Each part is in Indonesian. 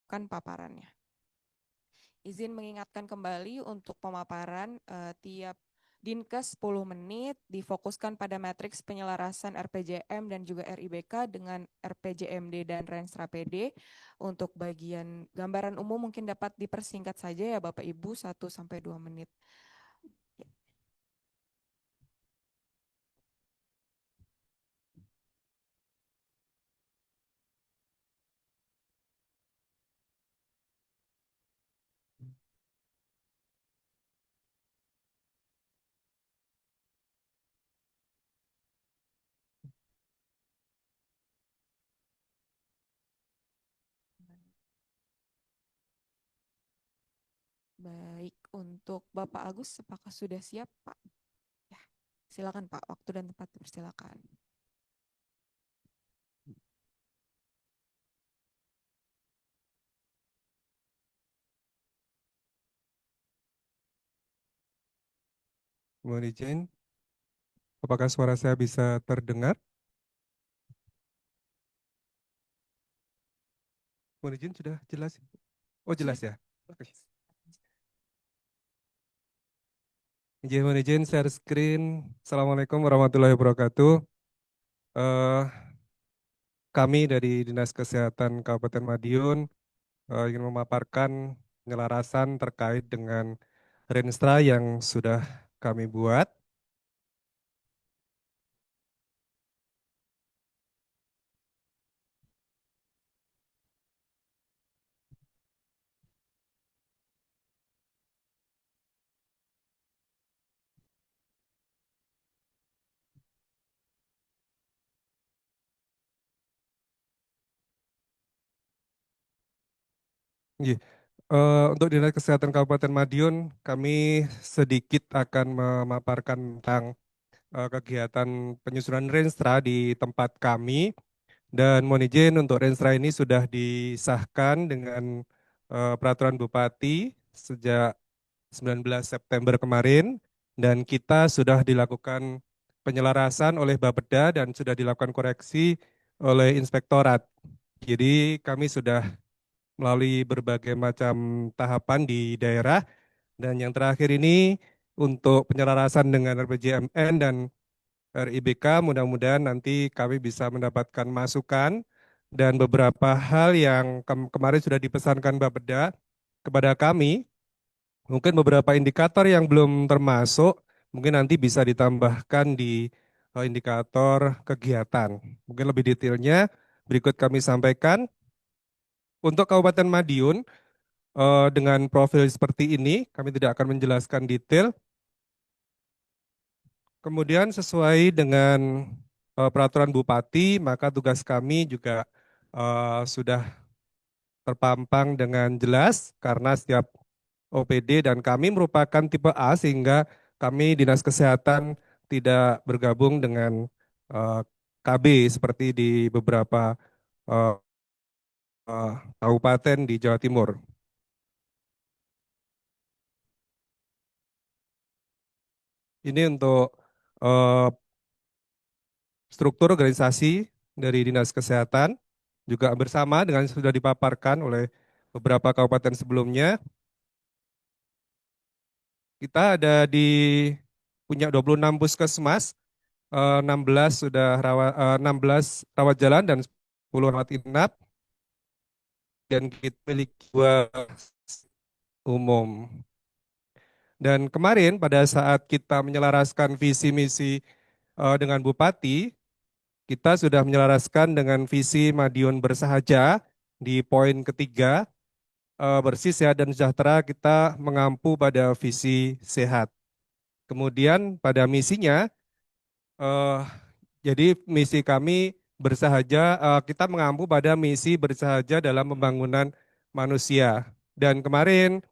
melakukan paparannya. Izin mengingatkan kembali untuk pemaparan tiap Dinkes 10 menit difokuskan pada matriks penyelarasan RPJM dan juga RIBK dengan RPJMD dan Renstra PD. Untuk bagian gambaran umum mungkin dapat dipersingkat saja ya Bapak Ibu 1-2 menit. Baik, untuk Bapak Agus apakah sudah siap Pak? Ya, silakan Pak, waktu dan tempat dipersilakan. Mohon izin, apakah suara saya bisa terdengar? Mohon izin, sudah jelas? Oh, Sudah. jelas ya? Oke. Mohon izin share screen. Assalamualaikum warahmatullahi wabarakatuh. Eh, Kami dari Dinas Kesehatan Kabupaten Madiun ingin memaparkan penyelarasan terkait dengan Renstra yang sudah kami buat. Nggih. Untuk Dinas Kesehatan Kabupaten Madiun, kami sedikit akan memaparkan tentang kegiatan penyusunan Renstra di tempat kami. Dan mohon izin untuk Renstra ini sudah disahkan dengan peraturan Bupati sejak 19 September kemarin dan kita sudah dilakukan penyelarasan oleh Bapeda dan sudah dilakukan koreksi oleh Inspektorat. Jadi kami sudah melalui berbagai macam tahapan di daerah dan yang terakhir ini untuk penyelarasan dengan RPJMN dan RIBK mudah-mudahan nanti kami bisa mendapatkan masukan dan beberapa hal yang kemarin sudah dipesankan Bapeda kepada kami, mungkin beberapa indikator yang belum termasuk, mungkin nanti bisa ditambahkan di indikator kegiatan. Mungkin lebih detailnya berikut kami sampaikan. Untuk Kabupaten Madiun, dengan profil seperti ini, kami tidak akan menjelaskan detail. Kemudian sesuai dengan peraturan Bupati, maka tugas kami juga sudah terpampang dengan jelas karena setiap OPD dan kami merupakan tipe A sehingga kami Dinas Kesehatan tidak bergabung dengan KB seperti di beberapa eh, kabupaten di Jawa Timur. Ini untuk eh, struktur organisasi dari Dinas Kesehatan juga bersama dengan yang sudah dipaparkan oleh beberapa kabupaten sebelumnya. Kita ada di punya 26 puskesmas, 16 sudah rawat 16 rawat jalan dan 10 rawat inap dan kita memiliki 2 umum. Dan kemarin pada saat kita menyelaraskan visi misi dengan Bupati, kita sudah menyelaraskan dengan visi Madiun Bersahaja di poin ketiga, bersih, sehat, dan sejahtera kita mengampu pada visi sehat. Kemudian pada misinya, eh, jadi misi kami bersahaja, kita mengampu pada misi bersahaja dalam pembangunan manusia. Dan kemarin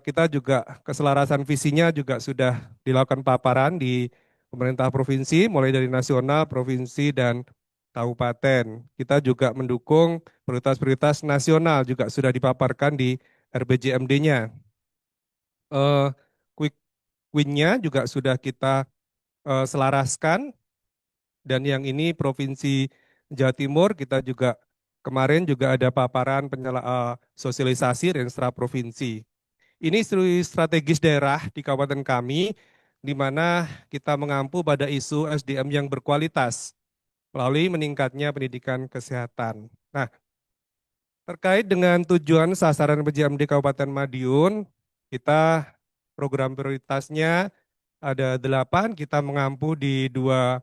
kita juga keselarasan visinya juga sudah dilakukan paparan di pemerintah provinsi, mulai dari nasional, provinsi, dan kabupaten. Kita juga mendukung prioritas-prioritas nasional juga sudah dipaparkan di RPJMD-nya. Quick win-nya juga sudah kita selaraskan dan yang ini Provinsi Jawa Timur kita juga kemarin juga ada paparan sosialisasi Renstra Provinsi. Ini isu strategis daerah di kabupaten kami, di mana kita mengampu pada isu SDM yang berkualitas melalui meningkatnya pendidikan kesehatan. Nah, terkait dengan tujuan sasaran PJMD Kabupaten Madiun, kita program prioritasnya ada 8, kita mengampu di 2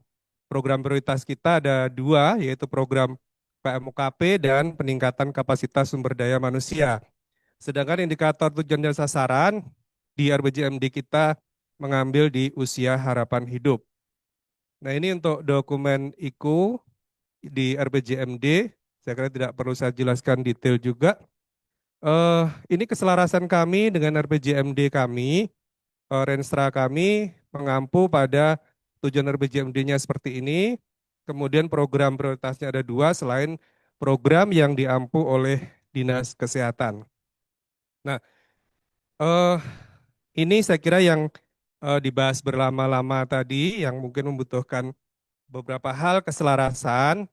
program prioritas kita ada 2, yaitu program PMUKP dan peningkatan kapasitas sumber daya manusia. Sedangkan indikator tujuan dan sasaran di RPJMD kita mengambil di usia harapan hidup. Nah ini untuk dokumen IKU di RPJMD, saya kira tidak perlu saya jelaskan detail juga. Ini keselarasan kami dengan RPJMD kami, Renstra kami mengampu pada tujuan RPJMD-nya seperti ini, kemudian program prioritasnya ada 2 selain program yang diampu oleh Dinas Kesehatan. Nah, eh, ini saya kira yang dibahas berlama-lama tadi yang mungkin membutuhkan beberapa hal keselarasan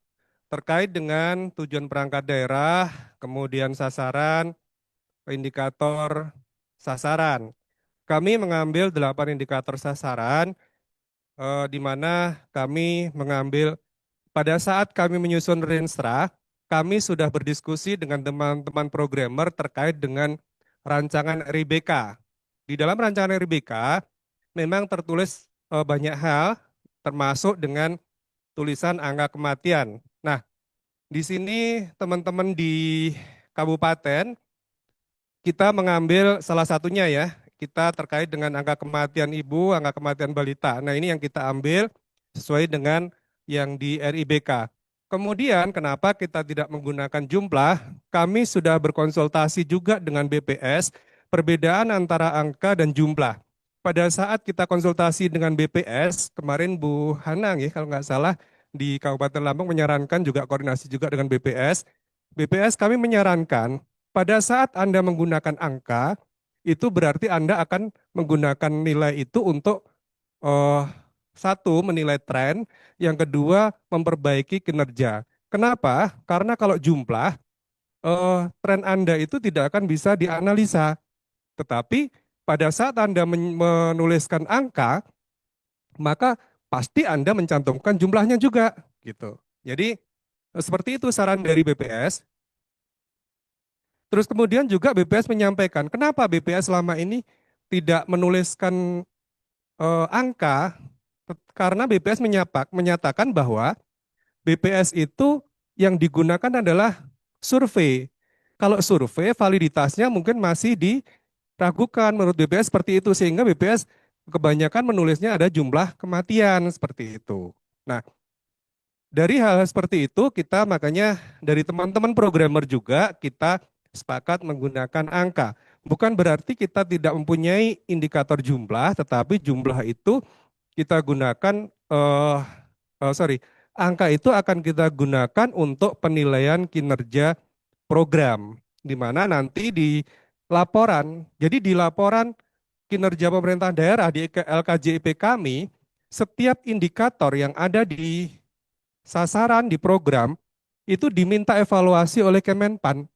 terkait dengan tujuan perangkat daerah, kemudian sasaran, indikator sasaran. Kami mengambil 8 indikator sasaran, di mana kami mengambil pada saat kami menyusun Renstra, kami sudah berdiskusi dengan teman-teman programmer terkait dengan rancangan RIBK. Di dalam rancangan RIBK memang tertulis banyak hal, termasuk dengan tulisan angka kematian. Nah, di sini teman-teman di kabupaten kita mengambil salah satunya ya, kita terkait dengan angka kematian ibu, angka kematian balita. Nah ini yang kita ambil sesuai dengan yang di RIBK. Kemudian kenapa kita tidak menggunakan jumlah? Kami sudah berkonsultasi juga dengan BPS, perbedaan antara angka dan jumlah. Pada saat kita konsultasi dengan BPS, kemarin Bu Hanang ya kalau nggak salah, di Kabupaten Lampung menyarankan juga koordinasi juga dengan BPS. BPS kami menyarankan pada saat Anda menggunakan angka, itu berarti Anda akan menggunakan nilai itu untuk eh, satu, menilai tren, yang kedua, memperbaiki kinerja. Kenapa? Karena kalau jumlah, tren Anda itu tidak akan bisa dianalisa. Tetapi pada saat Anda menuliskan angka, maka pasti Anda mencantumkan jumlahnya juga. Gitu. Jadi seperti itu saran dari BPS. Terus kemudian juga BPS menyampaikan, kenapa BPS selama ini tidak menuliskan angka, karena BPS menyatakan bahwa BPS itu yang digunakan adalah survei. Kalau survei, validitasnya mungkin masih diragukan menurut BPS seperti itu, sehingga BPS kebanyakan menulisnya ada jumlah kematian seperti itu. Nah, dari hal seperti itu kita makanya dari teman-teman programmer juga kita sepakat menggunakan angka. Bukan berarti kita tidak mempunyai indikator jumlah, tetapi jumlah itu kita gunakan angka itu akan kita gunakan untuk penilaian kinerja program, di mana nanti di laporan, jadi di laporan kinerja pemerintah daerah di LKJP kami, setiap indikator yang ada di sasaran di program itu diminta evaluasi oleh Kemenpan.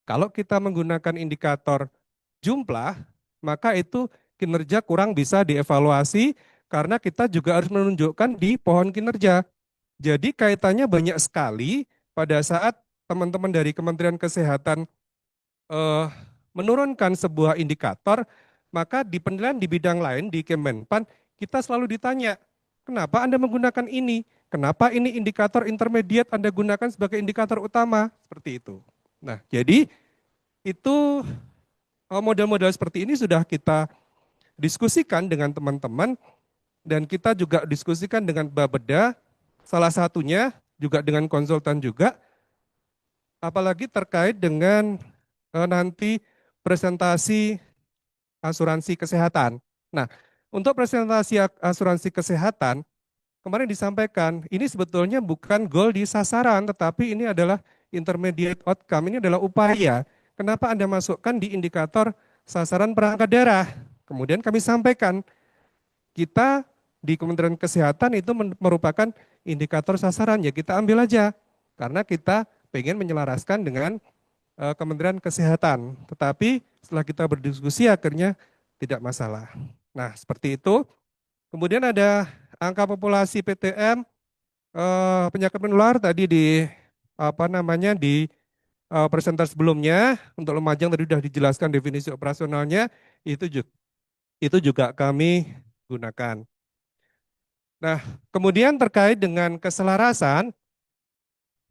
Kalau kita menggunakan indikator jumlah, maka itu kinerja kurang bisa dievaluasi karena kita juga harus menunjukkan di pohon kinerja. Jadi kaitannya banyak sekali pada saat teman-teman dari Kementerian Kesehatan eh, menurunkan sebuah indikator, maka di penilaian di bidang lain di Kemenpan kita selalu ditanya, kenapa Anda menggunakan ini? Kenapa ini indikator intermediate Anda gunakan sebagai indikator utama? Seperti itu. Nah, jadi itu model-model seperti ini sudah kita diskusikan dengan teman-teman dan kita juga diskusikan dengan Bapeda, salah satunya juga dengan konsultan juga, apalagi terkait dengan nanti presentasi asuransi kesehatan. Nah, untuk presentasi asuransi kesehatan, kemarin disampaikan, ini sebetulnya bukan goal di sasaran, tetapi ini adalah intermediate outcome, ini adalah upaya. Kenapa Anda masukkan di indikator sasaran perangkat daerah? Kemudian kami sampaikan, kita di Kementerian Kesehatan itu merupakan indikator sasaran, ya kita ambil aja. Karena kita pengen menyelaraskan dengan Kementerian Kesehatan. Tetapi setelah kita berdiskusi akhirnya tidak masalah. Nah, seperti itu. Kemudian ada angka populasi PTM penyakit menular tadi di apa namanya di presenter sebelumnya untuk Lumajang tadi sudah dijelaskan definisi operasionalnya itu juga kami gunakan. Nah, kemudian terkait dengan keselarasan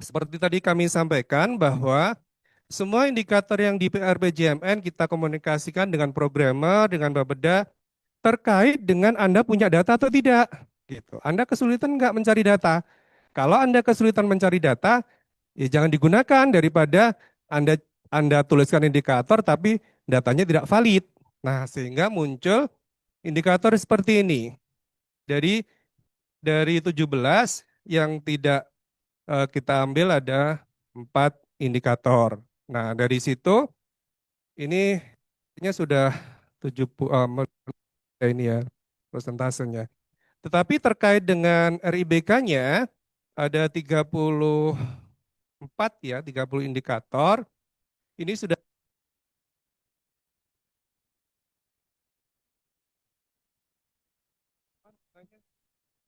seperti tadi kami sampaikan bahwa semua indikator yang di PRPJMN kita komunikasikan dengan programmer, dengan Bapeda terkait dengan Anda punya data atau tidak. Gitu. Anda kesulitan nggak mencari data? Kalau Anda kesulitan mencari data, ya jangan digunakan daripada Anda Anda tuliskan indikator tapi datanya tidak valid. Nah, sehingga muncul indikator seperti ini. Dari 17 yang tidak kita ambil ada 4 indikator. Nah, dari situ ini sudah 70 ini ya persentasenya. Tetapi terkait dengan RIBK-nya ada 34 ya, 30 indikator. Ini sudah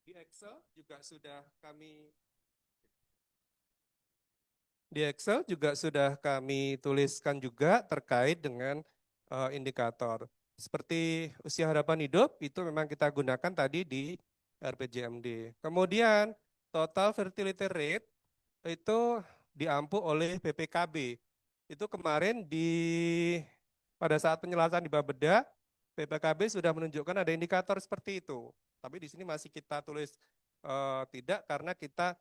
di Excel juga sudah kami tuliskan juga terkait dengan indikator. Seperti usia harapan hidup itu memang kita gunakan tadi di RPJMD. Kemudian total fertility rate itu diampu oleh BPKB. Itu kemarin pada saat penjelasan di Bapeda, BPKB sudah menunjukkan ada indikator seperti itu. Tapi di sini masih kita tulis tidak karena kita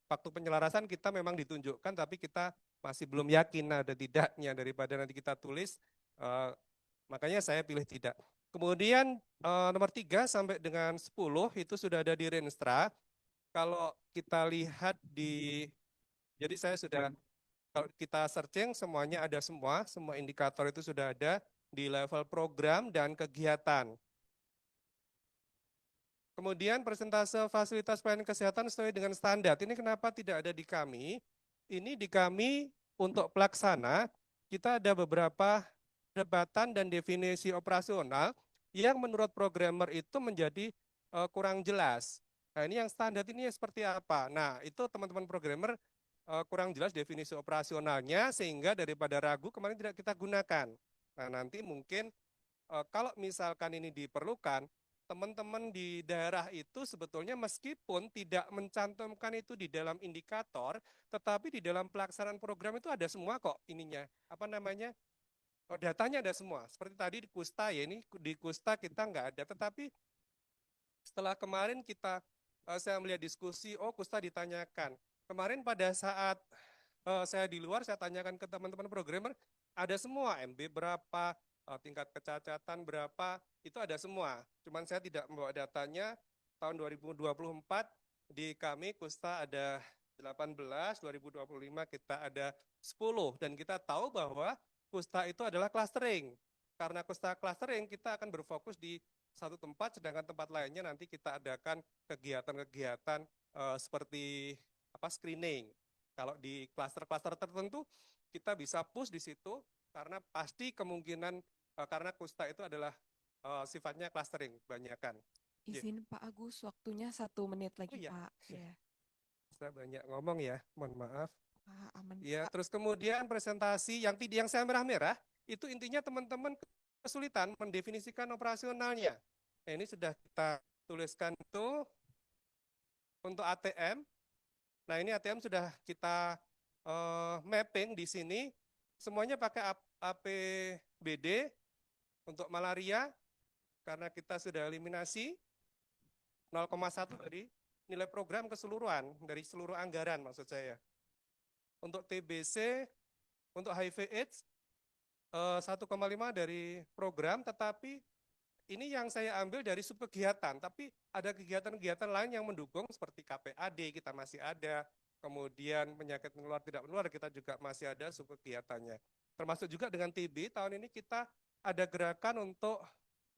waktu penyelarasan kita memang ditunjukkan tapi kita masih belum yakin ada tidaknya daripada nanti kita tulis makanya saya pilih tidak. Kemudian nomor 3 sampai dengan 10 itu sudah ada di Renstra. Kalau kita lihat jadi saya sudah, kalau kita searching semuanya ada semua indikator itu sudah ada di level program dan kegiatan. Kemudian persentase fasilitas pelayanan kesehatan sesuai dengan standar. Ini kenapa tidak ada di kami? Ini di kami untuk pelaksana, kita ada beberapa perdebatan dan definisi operasional yang menurut programmer itu menjadi kurang jelas. Nah ini yang standar ini seperti apa? Nah itu teman-teman programmer kurang jelas definisi operasionalnya sehingga daripada ragu kemarin tidak kita gunakan. Nah nanti mungkin kalau misalkan ini diperlukan, teman-teman di daerah itu sebetulnya meskipun tidak mencantumkan itu di dalam indikator, tetapi di dalam pelaksanaan program itu ada semua kok ininya, apa namanya, datanya ada semua. Seperti tadi di Kusta ya, ini di Kusta kita nggak ada, tetapi setelah kemarin saya melihat diskusi, oh Kusta ditanyakan. Kemarin pada saat saya di luar, saya tanyakan ke teman-teman programmer, ada semua, MB berapa, tingkat kecacatan berapa, itu ada semua. Cuman saya tidak membawa datanya, tahun 2024 di kami Kusta ada 18, 2025 kita ada 10, dan kita tahu bahwa Kusta itu adalah clustering. Karena Kusta clustering, kita akan berfokus di satu tempat, sedangkan tempat lainnya nanti kita adakan kegiatan-kegiatan seperti screening. Kalau di klaster-klaster tertentu kita bisa push di situ karena pasti kemungkinan karena Kusta itu adalah sifatnya clustering kebanyakan. Izin Pak Agus, waktunya 1 menit Oh lagi iya, Pak. Ya. saya banyak ngomong ya, mohon maaf. Aman Ya, Pak. terus kemudian presentasi yang saya merah-merah itu intinya teman-teman kesulitan mendefinisikan operasionalnya. Nah, ini sudah kita tuliskan itu untuk ATM. Nah ini ATM sudah kita mapping di sini, semuanya pakai APBD untuk malaria, karena kita sudah eliminasi 0,1 dari nilai program keseluruhan, dari seluruh anggaran maksud saya. Untuk TBC, untuk HIV AIDS, 1,5 dari program, tetapi ini yang saya ambil dari subkegiatan, tapi ada kegiatan-kegiatan lain yang mendukung seperti KPAD kita masih ada, kemudian penyakit menular tidak menular kita juga masih ada subkegiatannya. Termasuk juga dengan TB, tahun ini kita ada gerakan untuk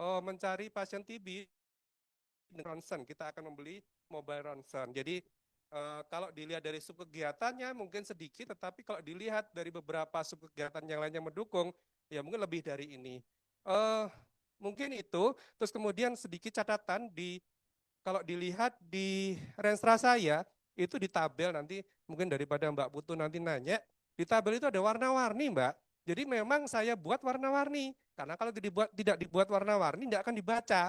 mencari pasien TB dengan ronsen, kita akan membeli mobile ronsen. Jadi Kalau dilihat dari subkegiatannya mungkin sedikit, tetapi kalau dilihat dari beberapa subkegiatan yang lainnya mendukung, ya mungkin lebih dari ini. Eh, Mungkin itu. Terus kemudian sedikit catatan kalau dilihat di Renstra saya itu di tabel nanti mungkin daripada Mbak Putu nanti nanya, di tabel itu ada warna-warni Mbak. Jadi memang saya buat warna-warni karena kalau tidak dibuat warna-warni tidak akan dibaca.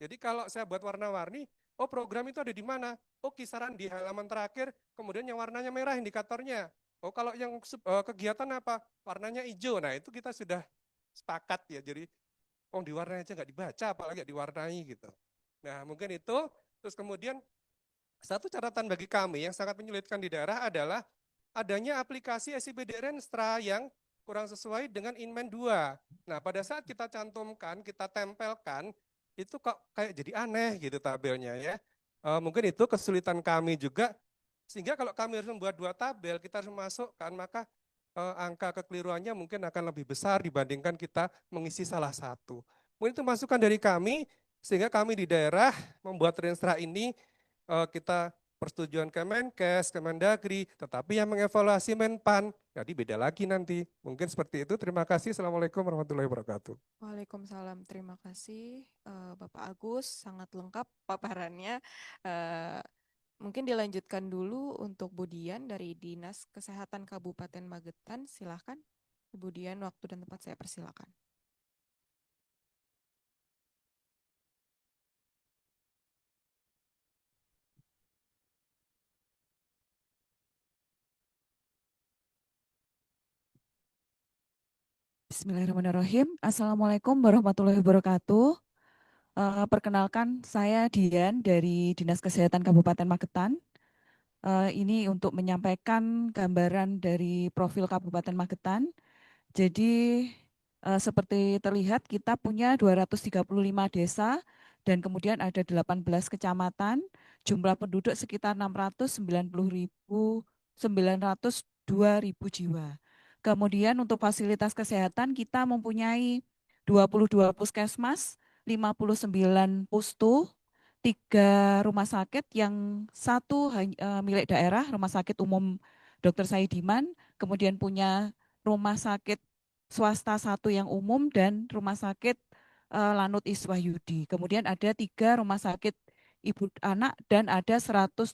Jadi kalau saya buat warna-warni, oh program itu ada di mana? Oh kisaran di halaman terakhir, kemudian yang warnanya merah indikatornya. Oh kalau yang kegiatan apa? Warnanya hijau. Nah itu kita sudah sepakat ya. Jadi oh diwarnai aja nggak dibaca, apalagi nggak diwarnai gitu. Nah mungkin itu. Terus kemudian satu catatan bagi kami yang sangat menyulitkan di daerah adalah adanya aplikasi SIPD Renstra yang kurang sesuai dengan Inmen 2. Nah, pada saat kita cantumkan, kita tempelkan, itu kok kayak jadi aneh gitu tabelnya ya. Mungkin itu kesulitan kami juga, sehingga kalau kami harus membuat dua tabel, kita harus masukkan, maka angka kekeliruannya mungkin akan lebih besar dibandingkan kita mengisi salah satu. Mungkin itu masukan dari kami, sehingga kami di daerah membuat Renstra ini kita persetujuan Kemenkes, Kemendagri, tetapi yang mengevaluasi Menpan, jadi beda lagi nanti. Mungkin seperti itu. Terima kasih. Assalamualaikum warahmatullahi wabarakatuh. Waalaikumsalam, terima kasih Bapak Agus, sangat lengkap paparannya. Eh, Mungkin dilanjutkan dulu untuk Bu Dian dari Dinas Kesehatan Kabupaten Magetan, silahkan. Bu Dian, waktu dan tempat saya persilakan. Bismillahirrahmanirrahim. Assalamualaikum warahmatullahi wabarakatuh. Perkenalkan, saya Dian dari Dinas Kesehatan Kabupaten Magetan. Ini untuk menyampaikan gambaran dari profil Kabupaten Magetan. Jadi seperti terlihat kita punya 235 desa dan kemudian ada 18 kecamatan, jumlah penduduk sekitar 902.000 jiwa. Kemudian untuk fasilitas kesehatan kita mempunyai 22 puskesmas, 59 pustu, 3 rumah sakit yang satu milik daerah, Rumah Sakit Umum Dr. Saidiman, kemudian punya rumah sakit swasta satu yang umum dan rumah sakit Lanut Iswahyudi. Kemudian ada 3 rumah sakit ibu anak dan ada 107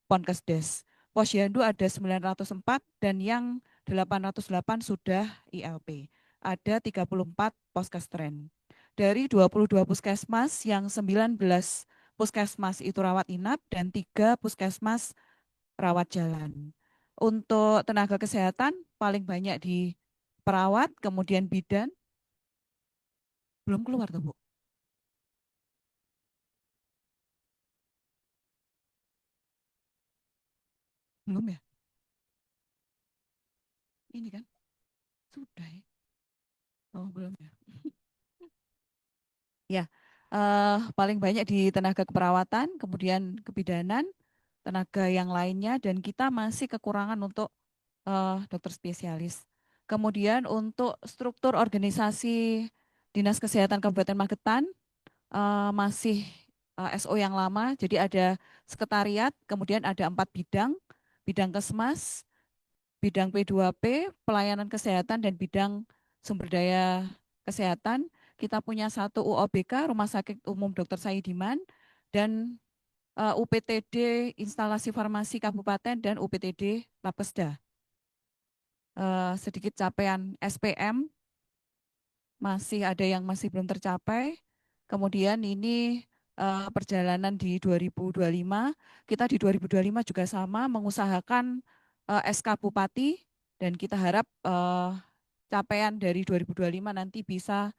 Ponkesdes. Posyandu ada 904 dan yang 808 sudah ILP. Ada 34 poskestren. Dari 22 puskesmas yang 19 puskesmas itu rawat inap dan 3 puskesmas rawat jalan. Untuk tenaga kesehatan paling banyak di perawat, kemudian bidan, belum keluar tuh Bu, belum ya? Ini kan, sudah ya? Oh belum ya? Ya, paling banyak di tenaga keperawatan, kemudian kebidanan, tenaga yang lainnya, dan kita masih kekurangan untuk dokter spesialis. Kemudian untuk struktur organisasi Dinas Kesehatan Kabupaten Magetan, masih SO yang lama, jadi ada sekretariat, kemudian ada 4 bidang, bidang kesmas, bidang P2P, pelayanan kesehatan, dan bidang sumber daya kesehatan. Kita punya 1 UOBK, Rumah Sakit Umum Dr. Saidiman, dan UPTD Instalasi Farmasi Kabupaten, dan UPTD Labkesda. Sedikit capaian SPM, masih ada yang masih belum tercapai. Kemudian ini perjalanan di 2025, kita di 2025 juga sama mengusahakan SK Bupati dan kita harap capaian dari 2025 nanti bisa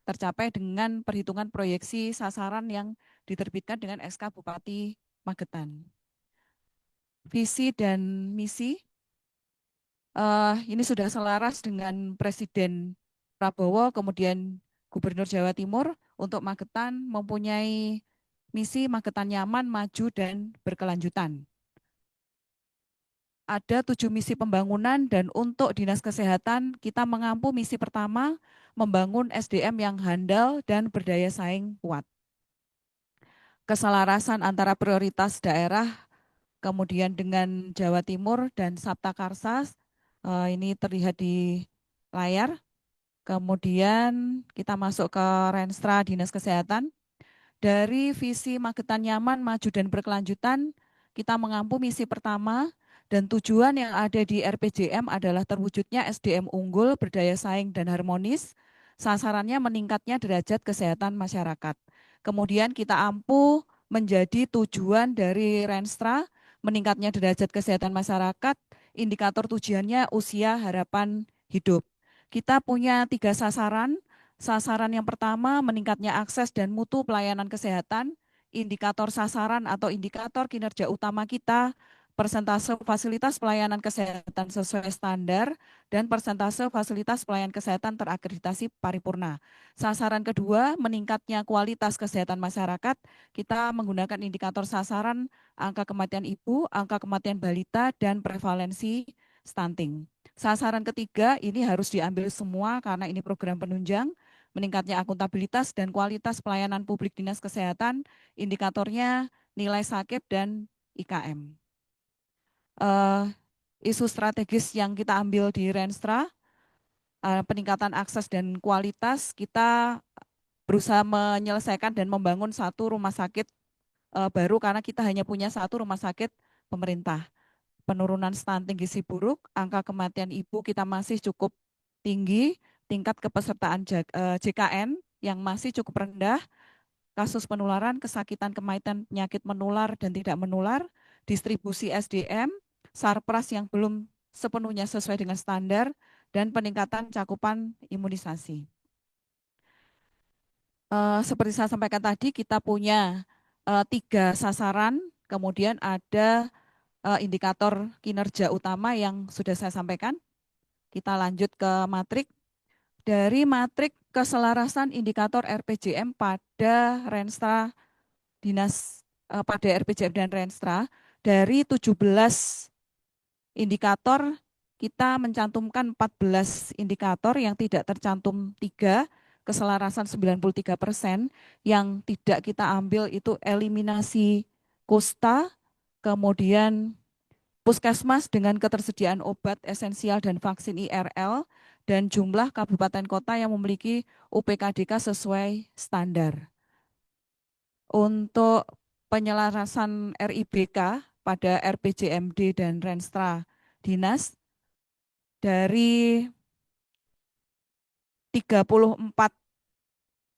tercapai dengan perhitungan proyeksi sasaran yang diterbitkan dengan SK Bupati Magetan. Visi dan misi ini sudah selaras dengan Presiden Prabowo, kemudian Gubernur Jawa Timur untuk Magetan mempunyai misi Magetan nyaman, maju, dan berkelanjutan. Ada 7 misi pembangunan dan untuk Dinas Kesehatan kita mengampu misi pertama membangun SDM yang handal dan berdaya saing kuat. Keselarasan antara prioritas daerah kemudian dengan Jawa Timur dan Sabta Karsa, ini terlihat di layar. Kemudian kita masuk ke Renstra Dinas Kesehatan. Dari visi Magetan Nyaman, Maju dan Berkelanjutan, kita mengampu misi pertama dan tujuan yang ada di RPJM adalah terwujudnya SDM unggul, berdaya saing dan harmonis. Sasarannya meningkatnya derajat kesehatan masyarakat. Kemudian kita ampu menjadi tujuan dari Renstra, meningkatnya derajat kesehatan masyarakat, indikator tujuannya usia harapan hidup. Kita punya 3 sasaran. Sasaran yang pertama, meningkatnya akses dan mutu pelayanan kesehatan. Indikator sasaran atau indikator kinerja utama kita, persentase fasilitas pelayanan kesehatan sesuai standar, dan persentase fasilitas pelayanan kesehatan terakreditasi paripurna. Sasaran kedua, meningkatnya kualitas kesehatan masyarakat. Kita menggunakan indikator sasaran angka kematian ibu, angka kematian balita, dan prevalensi stunting. Sasaran ketiga ini harus diambil semua karena ini program penunjang, meningkatnya akuntabilitas dan kualitas pelayanan publik dinas kesehatan, indikatornya nilai sakit dan IKM. Isu strategis yang kita ambil di Renstra, peningkatan akses dan kualitas, kita berusaha menyelesaikan dan membangun satu rumah sakit baru karena kita hanya punya satu rumah sakit pemerintah. Penurunan stunting gizi buruk, angka kematian ibu kita masih cukup tinggi, tingkat kepesertaan JKN yang masih cukup rendah, kasus penularan, kesakitan, kematian, penyakit menular dan tidak menular, distribusi SDM, sarpras yang belum sepenuhnya sesuai dengan standar, dan peningkatan cakupan imunisasi. Seperti saya sampaikan tadi, kita punya 3 sasaran, kemudian ada indikator kinerja utama yang sudah saya sampaikan. Kita lanjut ke matrik. Dari matrik keselarasan indikator RPJM pada Renstra Dinas pada RPJM dan Renstra, dari 17 indikator kita mencantumkan 14 indikator yang tidak tercantum 3, keselarasan 93%, yang tidak kita ambil itu eliminasi kusta, kemudian puskesmas dengan ketersediaan obat esensial dan vaksin IRL, dan jumlah kabupaten kota yang memiliki UPKDK sesuai standar. Untuk penyelarasan RIBK pada RPJMD dan Renstra Dinas, dari 34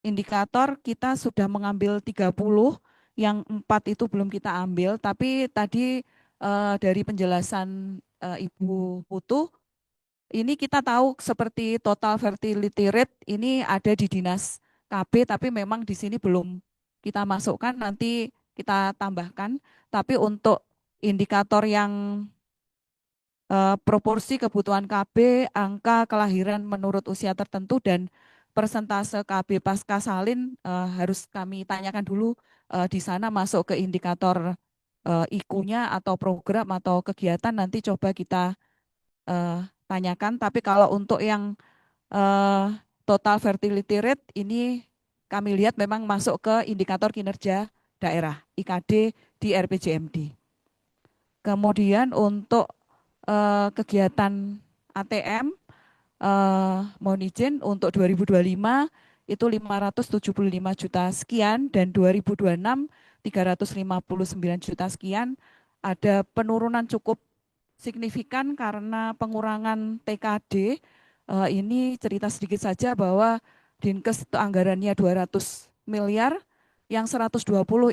indikator kita sudah mengambil 30, yang 4 itu belum kita ambil, tapi tadi dari penjelasan Ibu Putu, ini kita tahu seperti total fertility rate ini ada di Dinas KB, tapi memang di sini belum kita masukkan, nanti kita tambahkan. Tapi untuk indikator yang proporsi kebutuhan KB, angka kelahiran menurut usia tertentu, dan persentase KB pasca salin harus kami tanyakan dulu di sana masuk ke indikator IQ-nya atau program atau kegiatan, nanti coba kita tanyakan. Tapi kalau untuk yang total fertility rate ini kami lihat memang masuk ke indikator kinerja daerah IKD di RPJMD. Kemudian untuk kegiatan ATM, mohon izin untuk 2025 itu 575 juta sekian, dan 2026 359 juta sekian. Ada penurunan cukup signifikan karena pengurangan TKD. Ini cerita sedikit saja bahwa Dinkes itu anggarannya 200 miliar, yang 120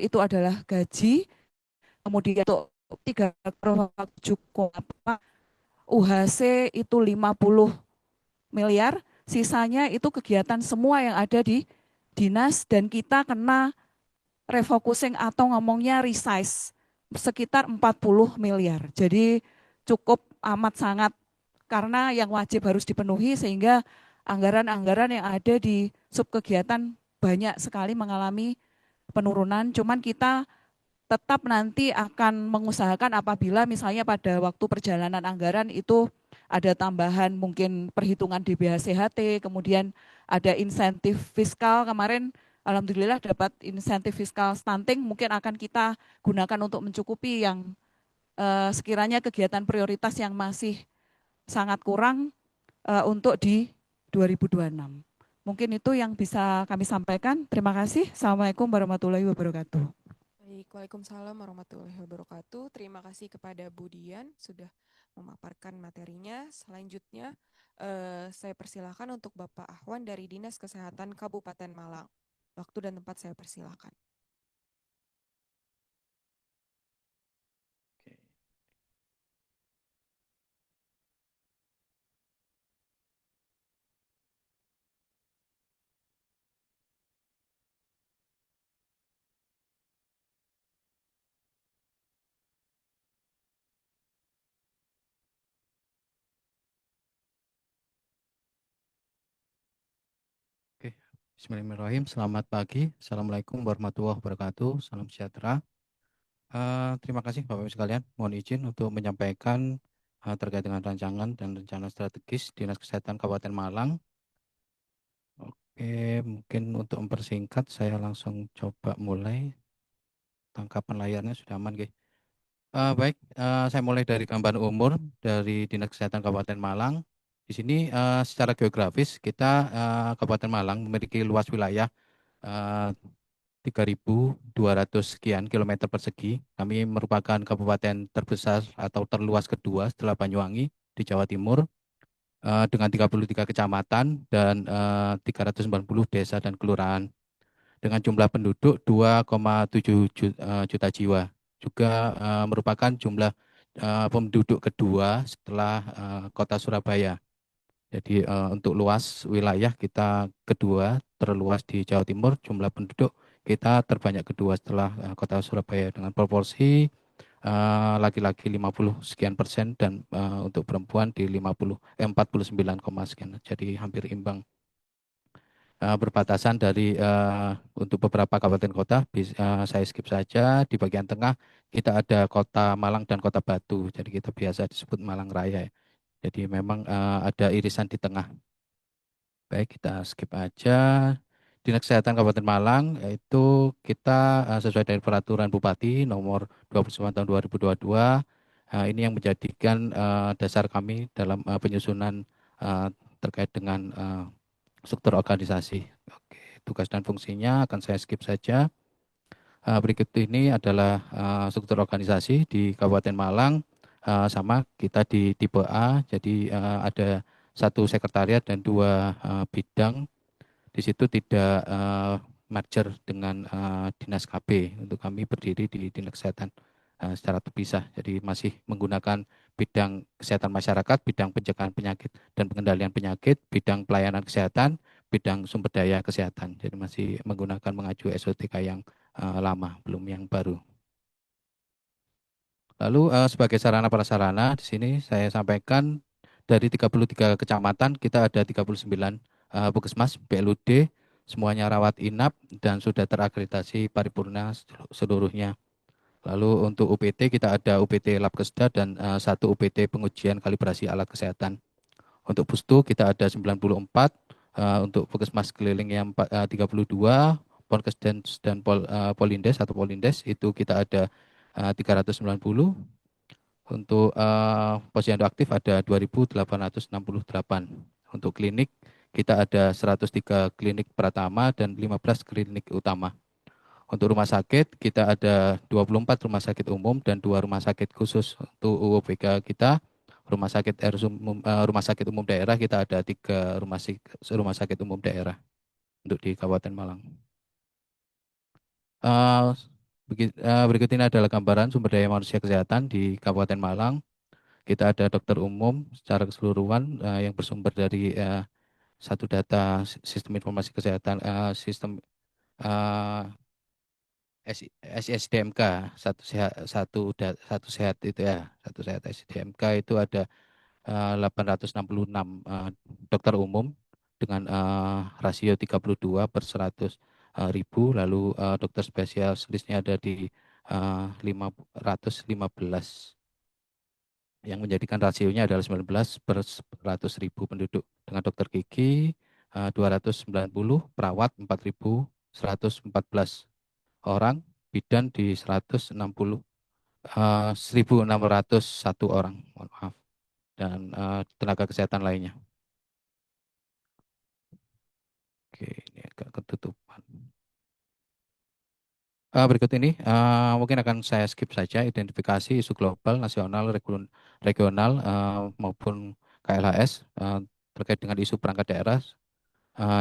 itu adalah gaji, kemudian untuk 3,7 UHC itu 50 miliar, sisanya itu kegiatan semua yang ada di dinas, dan kita kena refocusing atau ngomongnya resize sekitar 40 miliar. Jadi cukup amat sangat karena yang wajib harus dipenuhi, sehingga anggaran-anggaran yang ada di subkegiatan banyak sekali mengalami penurunan. Cuman kita tetap nanti akan mengusahakan apabila misalnya pada waktu perjalanan anggaran itu ada tambahan mungkin perhitungan DBH-CHT, kemudian ada insentif fiskal. Kemarin alhamdulillah dapat insentif fiskal stunting, mungkin akan kita gunakan untuk mencukupi yang sekiranya kegiatan prioritas yang masih sangat kurang untuk di 2026. Mungkin itu yang bisa kami sampaikan. Terima kasih. Assalamualaikum warahmatullahi wabarakatuh. Baik, Waalaikumsalam warahmatullahi wabarakatuh. Terima kasih kepada Bu Dian sudah memaparkan materinya. Selanjutnya, saya persilakan untuk Bapak Ahwan dari Dinas Kesehatan Kabupaten Malang. Waktu dan tempat saya persilakan. Oke, Bismillahirrahmanirrahim. Selamat pagi. Assalamualaikum warahmatullahi wabarakatuh. Salam sejahtera. Terima kasih Bapak Ibu sekalian. Mohon izin untuk menyampaikan terkait dengan rancangan dan rencana strategis Dinas Kesehatan Kabupaten Malang. Oke, mungkin untuk mempersingkat saya langsung coba mulai. Tangkapan layarnya sudah aman, guys. Baik, saya mulai dari gambaran umur dari Dinas Kesehatan Kabupaten Malang. Di sini secara geografis kita Kabupaten Malang memiliki luas wilayah 3.200 sekian kilometer persegi. Kami merupakan kabupaten terbesar atau terluas kedua setelah Banyuwangi di Jawa Timur dengan 33 kecamatan dan 390 desa dan kelurahan dengan jumlah penduduk 2,7 juta jiwa. Juga merupakan jumlah penduduk kedua setelah kota Surabaya. Jadi untuk luas wilayah kita kedua terluas di Jawa Timur, jumlah penduduk kita terbanyak kedua setelah kota Surabaya dengan proporsi laki-laki 50 sekian persen dan untuk perempuan di 49, sekian. Jadi hampir imbang. Berbatasan dari untuk beberapa kabupaten kota, saya skip saja. Di bagian tengah kita ada kota Malang dan kota Batu. Jadi kita biasa disebut Malang Raya. Jadi memang ada irisan di tengah. Baik, kita skip aja. Dinas Kesehatan Kabupaten Malang itu kita sesuai dengan peraturan Bupati nomor 29 tahun 2022. Ini yang menjadikan dasar kami dalam penyusunan terkait dengan struktur organisasi. Oke, tugas dan fungsinya akan saya skip saja. Berikut ini adalah struktur organisasi di Kabupaten Malang. Sama kita di tipe A, jadi ada satu sekretariat dan dua bidang. Di situ tidak merger dengan dinas KB. Untuk kami berdiri di dinas kesehatan secara terpisah. Jadi masih menggunakan bidang kesehatan masyarakat, bidang pencegahan penyakit dan pengendalian penyakit, bidang pelayanan kesehatan, bidang sumber daya kesehatan. Jadi masih menggunakan mengacu SOTK yang lama, belum yang baru. Lalu sebagai sarana prasarana di sini saya sampaikan dari 33 kecamatan kita ada 39 puskesmas PLUD, semuanya rawat inap dan sudah terakreditasi paripurna seluruhnya. Lalu untuk UPT kita ada UPT Labkesda dan satu UPT pengujian kalibrasi alat kesehatan. Untuk Pustu kita ada 94, untuk puskesmas keliling yang 32, Ponkes dan Polindes atau Polindes itu kita ada 390. Untuk posyandu aktif ada 2.868. Untuk klinik kita ada 103 klinik pratama dan 15 klinik utama. Untuk rumah sakit kita ada 24 rumah sakit umum dan 2 rumah sakit khusus. Untuk UOBK kita rumah sakit rumah sakit umum daerah kita ada 3 rumah sakit umum daerah untuk di Kabupaten Malang. Berikut ini adalah gambaran sumber daya manusia kesehatan di Kabupaten Malang. Kita ada dokter umum secara keseluruhan yang bersumber dari satu data sistem informasi kesehatan, sistem SDMK, satu sehat itu ya, satu sehat SDMK itu ada 866 dokter umum dengan rasio 32 per 100.000, lalu dokter spesialisnya ada di 515 yang menjadikan rasionya adalah 19 per 100.000 penduduk. Dengan dokter gigi 290, perawat 4.114 orang, bidan di 160 1.601 orang, mohon maaf, dan tenaga kesehatan lainnya. Oke, ini agak ketutupan. Berikut ini mungkin akan saya skip saja identifikasi isu global, nasional, regional maupun KLHS terkait dengan isu perangkat daerah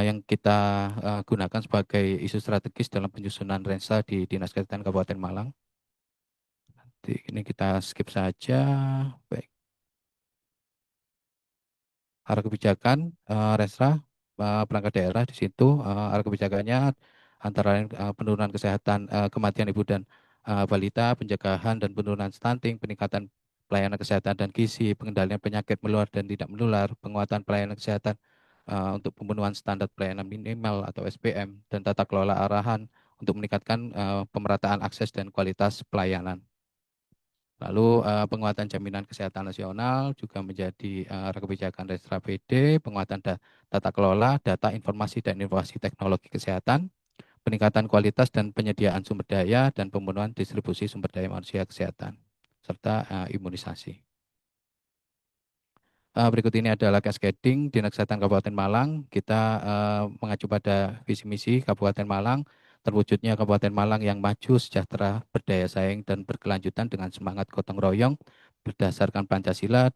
yang kita gunakan sebagai isu strategis dalam penyusunan Rensa di Dinas Kesehatan Kabupaten Malang. Nanti ini kita skip saja. Baik. Arah kebijakan Renstra perangkat daerah di situ arah kebijakannya antara lain penurunan kesehatan kematian ibu dan balita, pencegahan dan penurunan stunting, peningkatan pelayanan kesehatan dan gizi, pengendalian penyakit menular dan tidak menular, penguatan pelayanan kesehatan untuk pemenuhan standar pelayanan minimal atau SPM, dan tata kelola arahan untuk meningkatkan pemerataan akses dan kualitas pelayanan. Lalu penguatan jaminan kesehatan nasional juga menjadi arah kebijakan Restra PD, penguatan tata kelola, data, informasi, dan inovasi teknologi kesehatan, peningkatan kualitas dan penyediaan sumber daya, dan pemenuhan distribusi sumber daya manusia kesehatan, serta imunisasi. Berikut ini adalah cascading Dinas Kesehatan Kabupaten Malang. Kita mengacu pada visi misi Kabupaten Malang, terwujudnya Kabupaten Malang yang maju, sejahtera, berdaya saing, dan berkelanjutan dengan semangat gotong royong berdasarkan Pancasila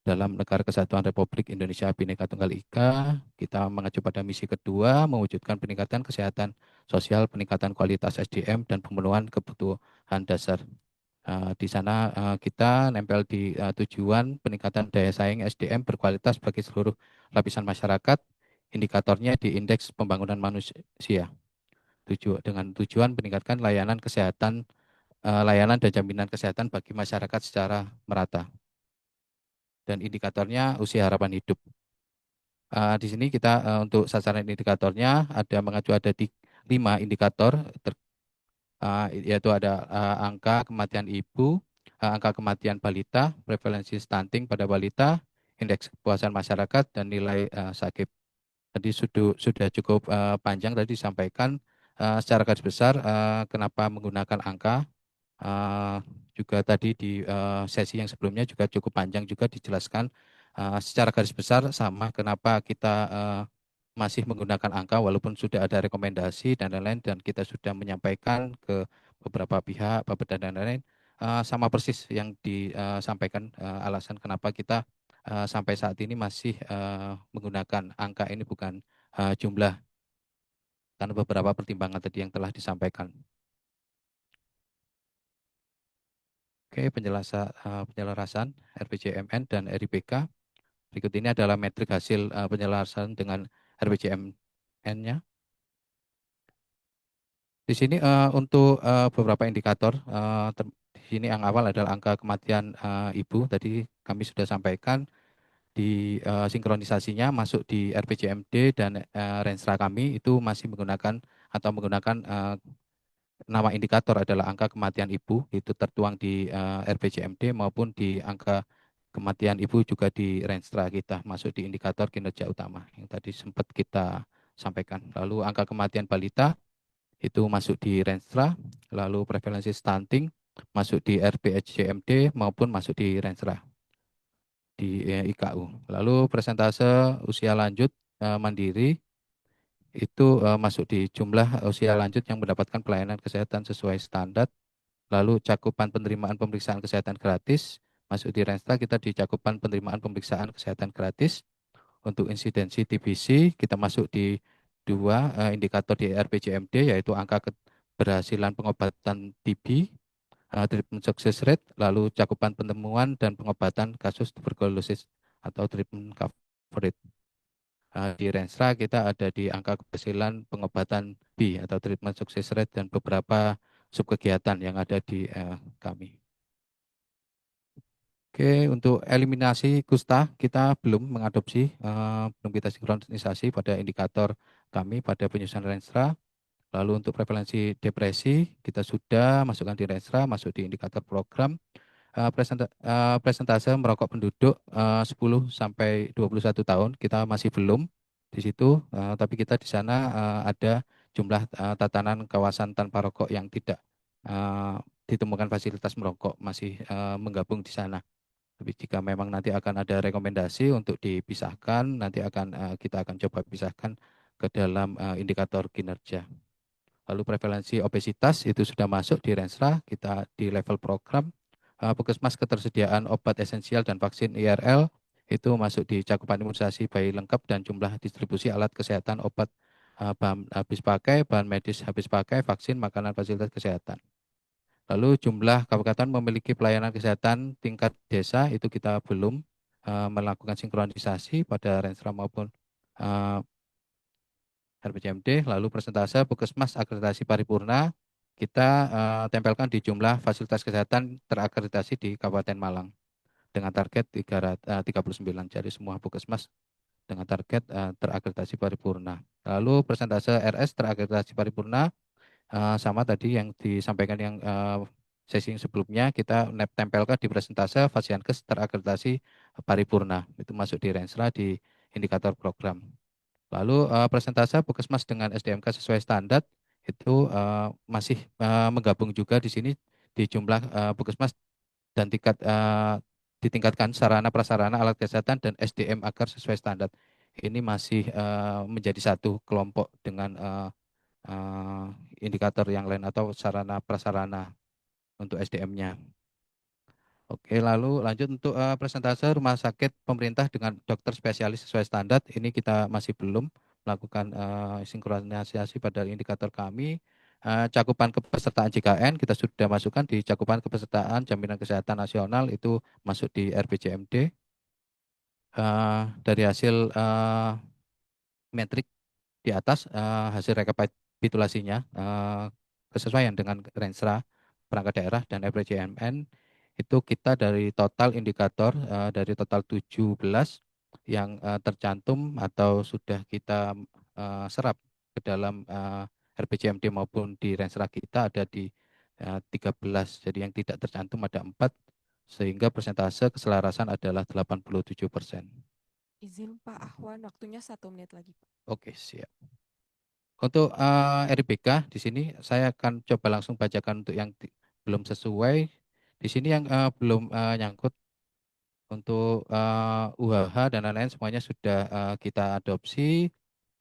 dalam Negara Kesatuan Republik Indonesia Bhinneka Tunggal Ika. Kita mengacu pada misi kedua, mewujudkan peningkatan kesehatan sosial, peningkatan kualitas SDM, dan pemenuhan kebutuhan dasar. Di sana kita nempel di tujuan peningkatan daya saing SDM berkualitas bagi seluruh lapisan masyarakat. Indikatornya di indeks pembangunan manusia. Dengan tujuan meningkatkan layanan kesehatan, layanan dan jaminan kesehatan bagi masyarakat secara merata. Dan indikatornya usia harapan hidup. Di sini kita untuk sasaran indikatornya mengacu ada 5 indikator yaitu ada angka kematian ibu, angka kematian balita, prevalensi stunting pada balita, indeks kepuasan masyarakat, dan nilai sakit. Tadi sudah cukup panjang tadi disampaikan secara garis besar kenapa menggunakan angka. Juga tadi di sesi yang sebelumnya juga cukup panjang juga dijelaskan secara garis besar sama kenapa kita masih menggunakan angka walaupun sudah ada rekomendasi dan lain-lain, dan kita sudah menyampaikan ke beberapa pihak, Bapeda dan lain-lain, sama persis yang disampaikan alasan kenapa kita sampai saat ini masih menggunakan angka ini bukan jumlah, karena beberapa pertimbangan tadi yang telah disampaikan. Oke, penyelarasan RPJMN dan RIPK. Berikut ini adalah metrik hasil penyelarasan dengan RPJMN-nya. Di sini untuk beberapa indikator, di sini yang awal adalah angka kematian ibu. Tadi kami sudah sampaikan di sinkronisasinya masuk di RPJMD dan Renstra kami itu masih menggunakan nama indikator adalah angka kematian ibu, itu tertuang di RPJMD maupun di angka kematian ibu juga di Renstra kita masuk di indikator kinerja utama yang tadi sempat kita sampaikan. Lalu angka kematian balita itu masuk di Renstra, lalu prevalensi stunting masuk di RPJMD maupun masuk di Renstra di IKU. Lalu persentase usia lanjut mandiri itu masuk di jumlah usia lanjut yang mendapatkan pelayanan kesehatan sesuai standar. Lalu cakupan penerimaan pemeriksaan kesehatan gratis masuk di Renstra, kita di cakupan penerimaan pemeriksaan kesehatan gratis. Untuk insidensi TBC kita masuk di 2 indikator di RPJMD, yaitu angka keberhasilan pengobatan TB, treatment success rate, lalu cakupan penemuan dan pengobatan kasus tuberkulosis atau treatment coverage. Di Renstra kita ada di angka keberhasilan pengobatan B atau treatment success rate dan beberapa subkegiatan yang ada di kami. Oke, untuk eliminasi kusta kita belum mengadopsi, belum kita sinkronisasi pada indikator kami pada penyusunan Renstra. Lalu untuk prevalensi depresi kita sudah masukkan di Renstra, masuk di indikator program. Presentase merokok penduduk 10 sampai 21 tahun kita masih belum di situ, tapi kita di sana ada jumlah tatanan kawasan tanpa rokok yang tidak ditemukan fasilitas merokok masih menggabung di sana. Tapi jika memang nanti akan ada rekomendasi untuk dipisahkan, nanti kita akan coba pisahkan ke dalam indikator kinerja. Lalu prevalensi obesitas itu sudah masuk di Renstra, kita di level program. Puskesmas ketersediaan obat esensial dan vaksin IRL itu masuk di cakupan imunisasi bayi lengkap dan jumlah distribusi alat kesehatan obat bahan habis pakai, bahan medis habis pakai, vaksin, makanan, fasilitas kesehatan. Lalu jumlah kabupaten memiliki pelayanan kesehatan tingkat desa itu kita belum melakukan sinkronisasi pada Renstra maupun RPJMD. Lalu persentase puskesmas akreditasi paripurna kita tempelkan di jumlah fasilitas kesehatan terakreditasi di Kabupaten Malang dengan target 39, jadi semua puskesmas dengan target terakreditasi paripurna. Lalu persentase RS terakreditasi paripurna sama tadi yang disampaikan yang sesi sebelumnya, kita tempelkan di persentase Fasiankes terakreditasi paripurna, itu masuk di Renstra di indikator program. Lalu persentase puskesmas dengan SDMK sesuai standar itu masih menggabung juga di sini di jumlah puskesmas dan ditingkatkan sarana prasarana alat kesehatan dan SDM agar sesuai standar. Ini masih menjadi satu kelompok dengan indikator yang lain atau sarana prasarana untuk SDM-nya. Oke, lalu lanjut untuk persentase rumah sakit pemerintah dengan dokter spesialis sesuai standar. Ini kita masih belum melakukan sinkronisasi pada indikator kami. Cakupan kepesertaan JKN kita sudah masukkan di cakupan kepesertaan Jaminan Kesehatan Nasional, itu masuk di RPJMD. Dari hasil metrik di atas, hasil rekapitulasinya kesesuaian dengan Renstra perangkat daerah dan RPJMN itu kita dari total indikator dari total 17 yang tercantum atau sudah kita serap ke dalam RPJMD maupun di Renstra kita ada di 13. Jadi yang tidak tercantum ada 4, sehingga persentase keselarasan adalah 87%. Izin Pak Ahwan, waktunya 1 menit lagi, Pak. Oke, siap. Untuk RIBK di sini saya akan coba langsung bacakan untuk yang belum sesuai. Di sini yang belum nyangkut untuk UHH dan lain-lain semuanya sudah kita adopsi.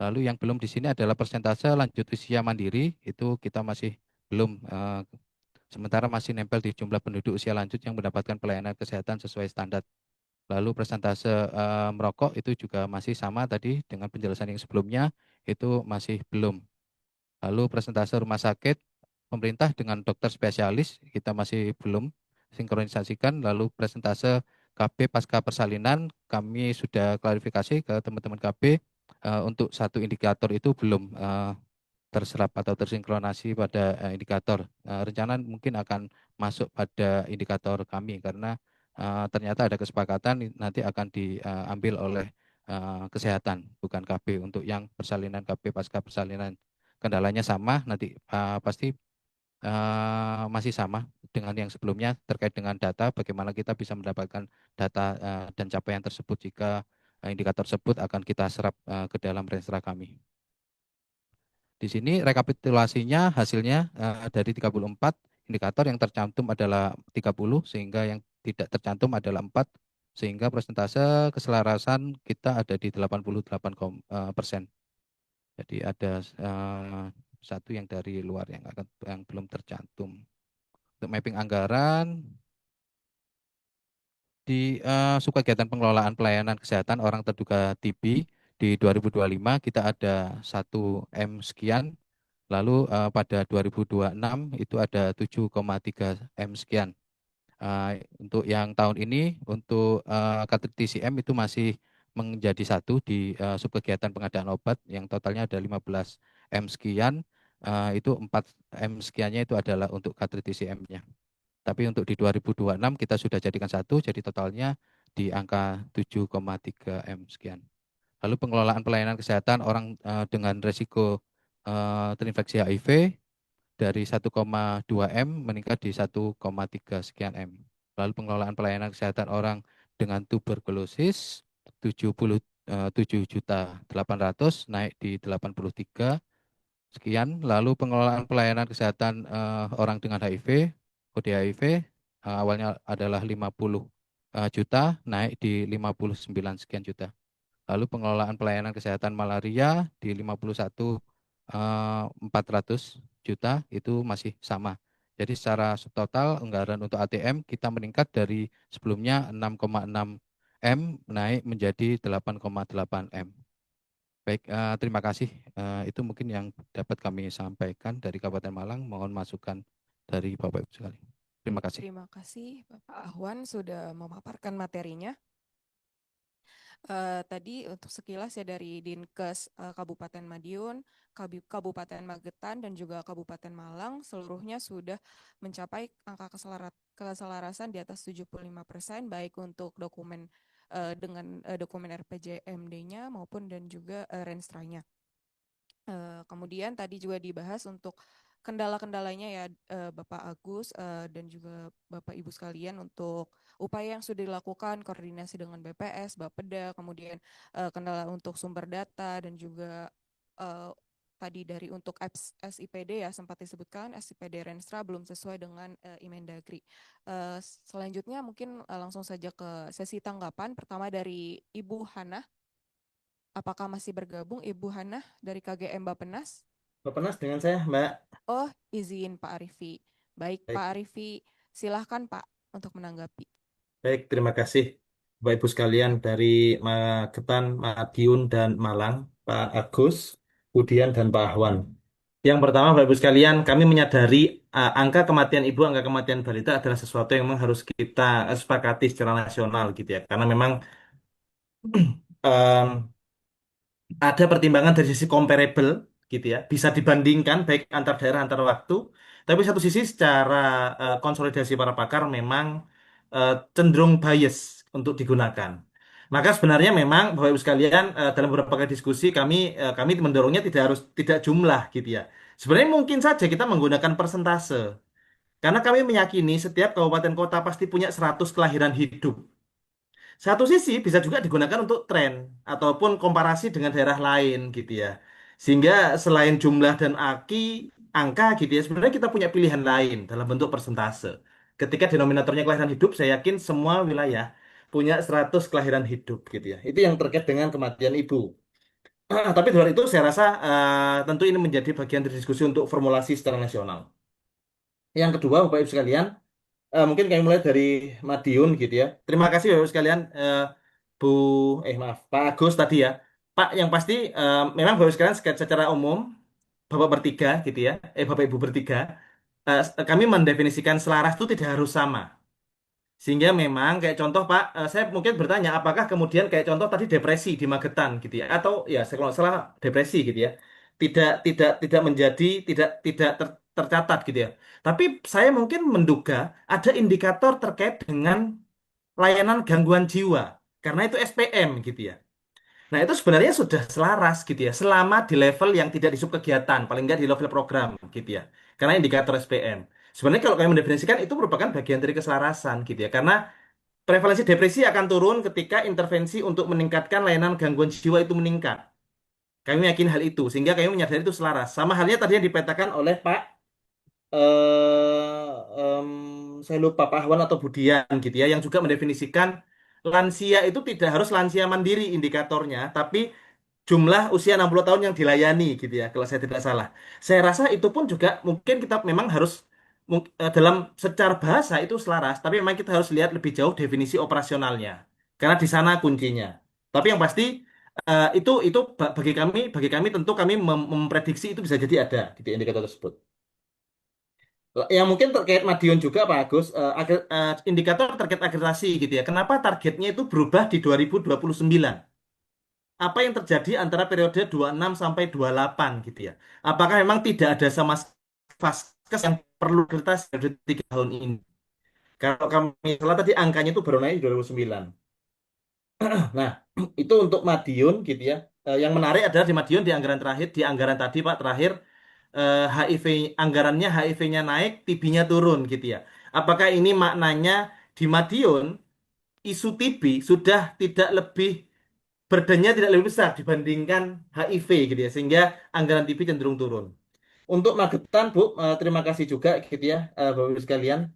Lalu yang belum di sini adalah persentase lanjut usia mandiri, itu kita masih belum, sementara masih nempel di jumlah penduduk usia lanjut yang mendapatkan pelayanan kesehatan sesuai standar. Lalu persentase merokok itu juga masih sama tadi dengan penjelasan yang sebelumnya, itu masih belum. Lalu persentase rumah sakit pemerintah dengan dokter spesialis kita masih belum sinkronisasikan. Lalu persentase KB pasca persalinan kami sudah klarifikasi ke teman-teman KB untuk satu indikator itu belum terserap atau tersinkronasi pada indikator. Rencana mungkin akan masuk pada indikator kami karena ternyata ada kesepakatan nanti akan diambil oleh kesehatan, bukan KB untuk yang persalinan KB pasca persalinan. Kendalanya sama, nanti pasti masih sama dengan yang sebelumnya terkait dengan data, bagaimana kita bisa mendapatkan data dan capaian tersebut jika indikator tersebut akan kita serap ke dalam Renstra kami. Di sini rekapitulasinya hasilnya dari 34 indikator yang tercantum adalah 30, sehingga yang tidak tercantum adalah 4, sehingga persentase keselarasan kita ada di 88%. Jadi ada satu yang dari luar yang belum tercantum. Untuk mapping anggaran di subkegiatan pengelolaan pelayanan kesehatan orang terduga TB di 2025 kita ada 1 M sekian. Lalu pada 2026 itu ada 7,3 M sekian. Untuk yang tahun ini untuk KTT TCM itu masih menjadi 1 di subkegiatan pengadaan obat yang totalnya ada 15 M sekian. Itu 4 M sekiannya itu adalah untuk KTT TCM-nya. Tapi untuk di 2026 kita sudah jadikan 1, jadi totalnya di angka 7,3 M sekian. Lalu pengelolaan pelayanan kesehatan orang dengan resiko terinfeksi HIV dari 1,2 M meningkat di 1,3 sekian M. Lalu pengelolaan pelayanan kesehatan orang dengan tuberkulosis 77.800.000 naik di 83 sekian. Lalu pengelolaan pelayanan kesehatan orang dengan HIV kode HIV awalnya adalah 50 juta, naik di 59 sekian juta. Lalu pengelolaan pelayanan kesehatan malaria di 51.400 juta itu masih sama. Jadi secara total anggaran untuk ATM kita meningkat dari sebelumnya 6,6 M naik menjadi 8,8 M. Baik, terima kasih. Itu mungkin yang dapat kami sampaikan dari Kabupaten Malang. Mohon masukan dari Bapak Ibu sekalian. Terima kasih. Terima kasih Bapak Ahwan sudah memaparkan materinya. Tadi untuk sekilas ya dari Dinkes Kabupaten Madiun, Kabupaten Magetan, dan juga Kabupaten Malang seluruhnya sudah mencapai angka keselarasan di atas 75% baik untuk dokumen dengan dokumen RPJMD-nya maupun dan juga Renstra-nya. Kemudian tadi juga dibahas untuk kendala-kendalanya ya Bapak Agus dan juga Bapak Ibu sekalian untuk upaya yang sudah dilakukan koordinasi dengan BPS, Bapeda, kemudian kendala untuk sumber data dan juga tadi dari untuk apps SIPD ya sempat disebutkan SIPD Renstra belum sesuai dengan Imendagri. Selanjutnya mungkin langsung saja ke sesi tanggapan pertama dari Ibu Hana. Apakah masih bergabung Ibu Hana dari KGM Bappenas? Bappenas dengan saya, Mbak. Oh, izin Pak Arifi. Baik, Baik. Pak Arifi, silahkan Pak untuk menanggapi. Baik, terima kasih Bapak Ibu sekalian dari Magetan, Madiun, dan Malang, Pak Agus, Budian, dan Pak Ahwan. Yang pertama, Bapak Ibu sekalian, kami menyadari angka kematian ibu, angka kematian balita adalah sesuatu yang memang harus kita sepakati secara nasional gitu ya. Karena memang em, ada pertimbangan dari sisi comparable gitu ya, bisa dibandingkan baik antar daerah antar waktu, tapi satu sisi secara konsolidasi para pakar memang cenderung bias untuk digunakan. Maka sebenarnya memang Bapak Ibu sekalian dalam beberapa kali diskusi kami mendorongnya tidak jumlah gitu ya. Sebenarnya mungkin saja kita menggunakan persentase. Karena kami meyakini setiap kabupaten kota pasti punya 100 kelahiran hidup. Satu sisi bisa juga digunakan untuk tren ataupun komparasi dengan daerah lain gitu ya. Sehingga selain jumlah dan angka gitu ya, sebenarnya kita punya pilihan lain dalam bentuk persentase. Ketika denominatornya kelahiran hidup, saya yakin semua wilayah punya 100 kelahiran hidup gitu ya. Itu yang terkait dengan kematian ibu. Tapi di luar itu saya rasa tentu ini menjadi bagian dari diskusi untuk formulasi secara nasional. Yang kedua, Bapak Ibu sekalian, mungkin kami mulai dari Madiun gitu ya. Terima kasih Bapak Ibu sekalian, Bu, maaf, Pak Agus tadi ya. Pak, yang pasti memang Bapak Ibu sekalian secara umum, Bapak bertiga gitu ya, Bapak Ibu bertiga, kami mendefinisikan selaras itu tidak harus sama. Sehingga memang kayak contoh Pak, saya mungkin bertanya, apakah kemudian kayak contoh tadi depresi di Magetan gitu ya, atau ya saya kalau nggak salah depresi gitu ya, tidak menjadi tidak tercatat gitu ya. Tapi saya mungkin menduga ada indikator terkait dengan layanan gangguan jiwa, karena itu SPM gitu ya. Nah itu sebenarnya sudah selaras gitu ya, selama di level yang tidak di subkegiatan, paling nggak di level program gitu ya. Karena indikator SPM. Sebenarnya kalau kami mendefinisikan itu merupakan bagian dari keselarasan gitu ya, karena prevalensi depresi akan turun ketika intervensi untuk meningkatkan layanan gangguan jiwa itu meningkat. Kami yakin hal itu, sehingga kami menyadari itu selaras. Sama halnya tadi yang dipetakan oleh Pak, saya lupa Pak Ahwan atau Budian gitu ya, yang juga mendefinisikan lansia itu tidak harus lansia mandiri indikatornya, tapi jumlah usia 60 tahun yang dilayani gitu ya, kalau saya tidak salah. Saya rasa itu pun juga mungkin kita memang harus dalam secara bahasa itu selaras, tapi memang kita harus lihat lebih jauh definisi operasionalnya. Karena di sana kuncinya. Tapi yang pasti itu bagi kami tentu kami memprediksi itu bisa jadi ada gitu indikator tersebut. Yang mungkin terkait Madiun juga Pak Agus, indikator terkait akreditasi gitu ya. Kenapa targetnya itu berubah di 2029? Apa yang terjadi antara periode 26 sampai 28 gitu ya. Apakah memang tidak ada sama vaskes yang perlu kertas periode 3 tahun ini? Kalau kami salah tadi angkanya itu baru naik di 2009. Nah, itu untuk Madiun gitu ya. Yang menarik adalah di Madiun di anggaran terakhir, di anggaran tadi Pak terakhir HIV anggarannya HIV-nya naik, TB-nya turun gitu ya. Apakah ini maknanya di Madiun isu TB sudah tidak lebih burdennya tidak lebih besar dibandingkan HIV gitu ya, sehingga anggaran TB cenderung turun. Untuk Magetan Bu, terima kasih juga gitu ya Bapak Ibu sekalian.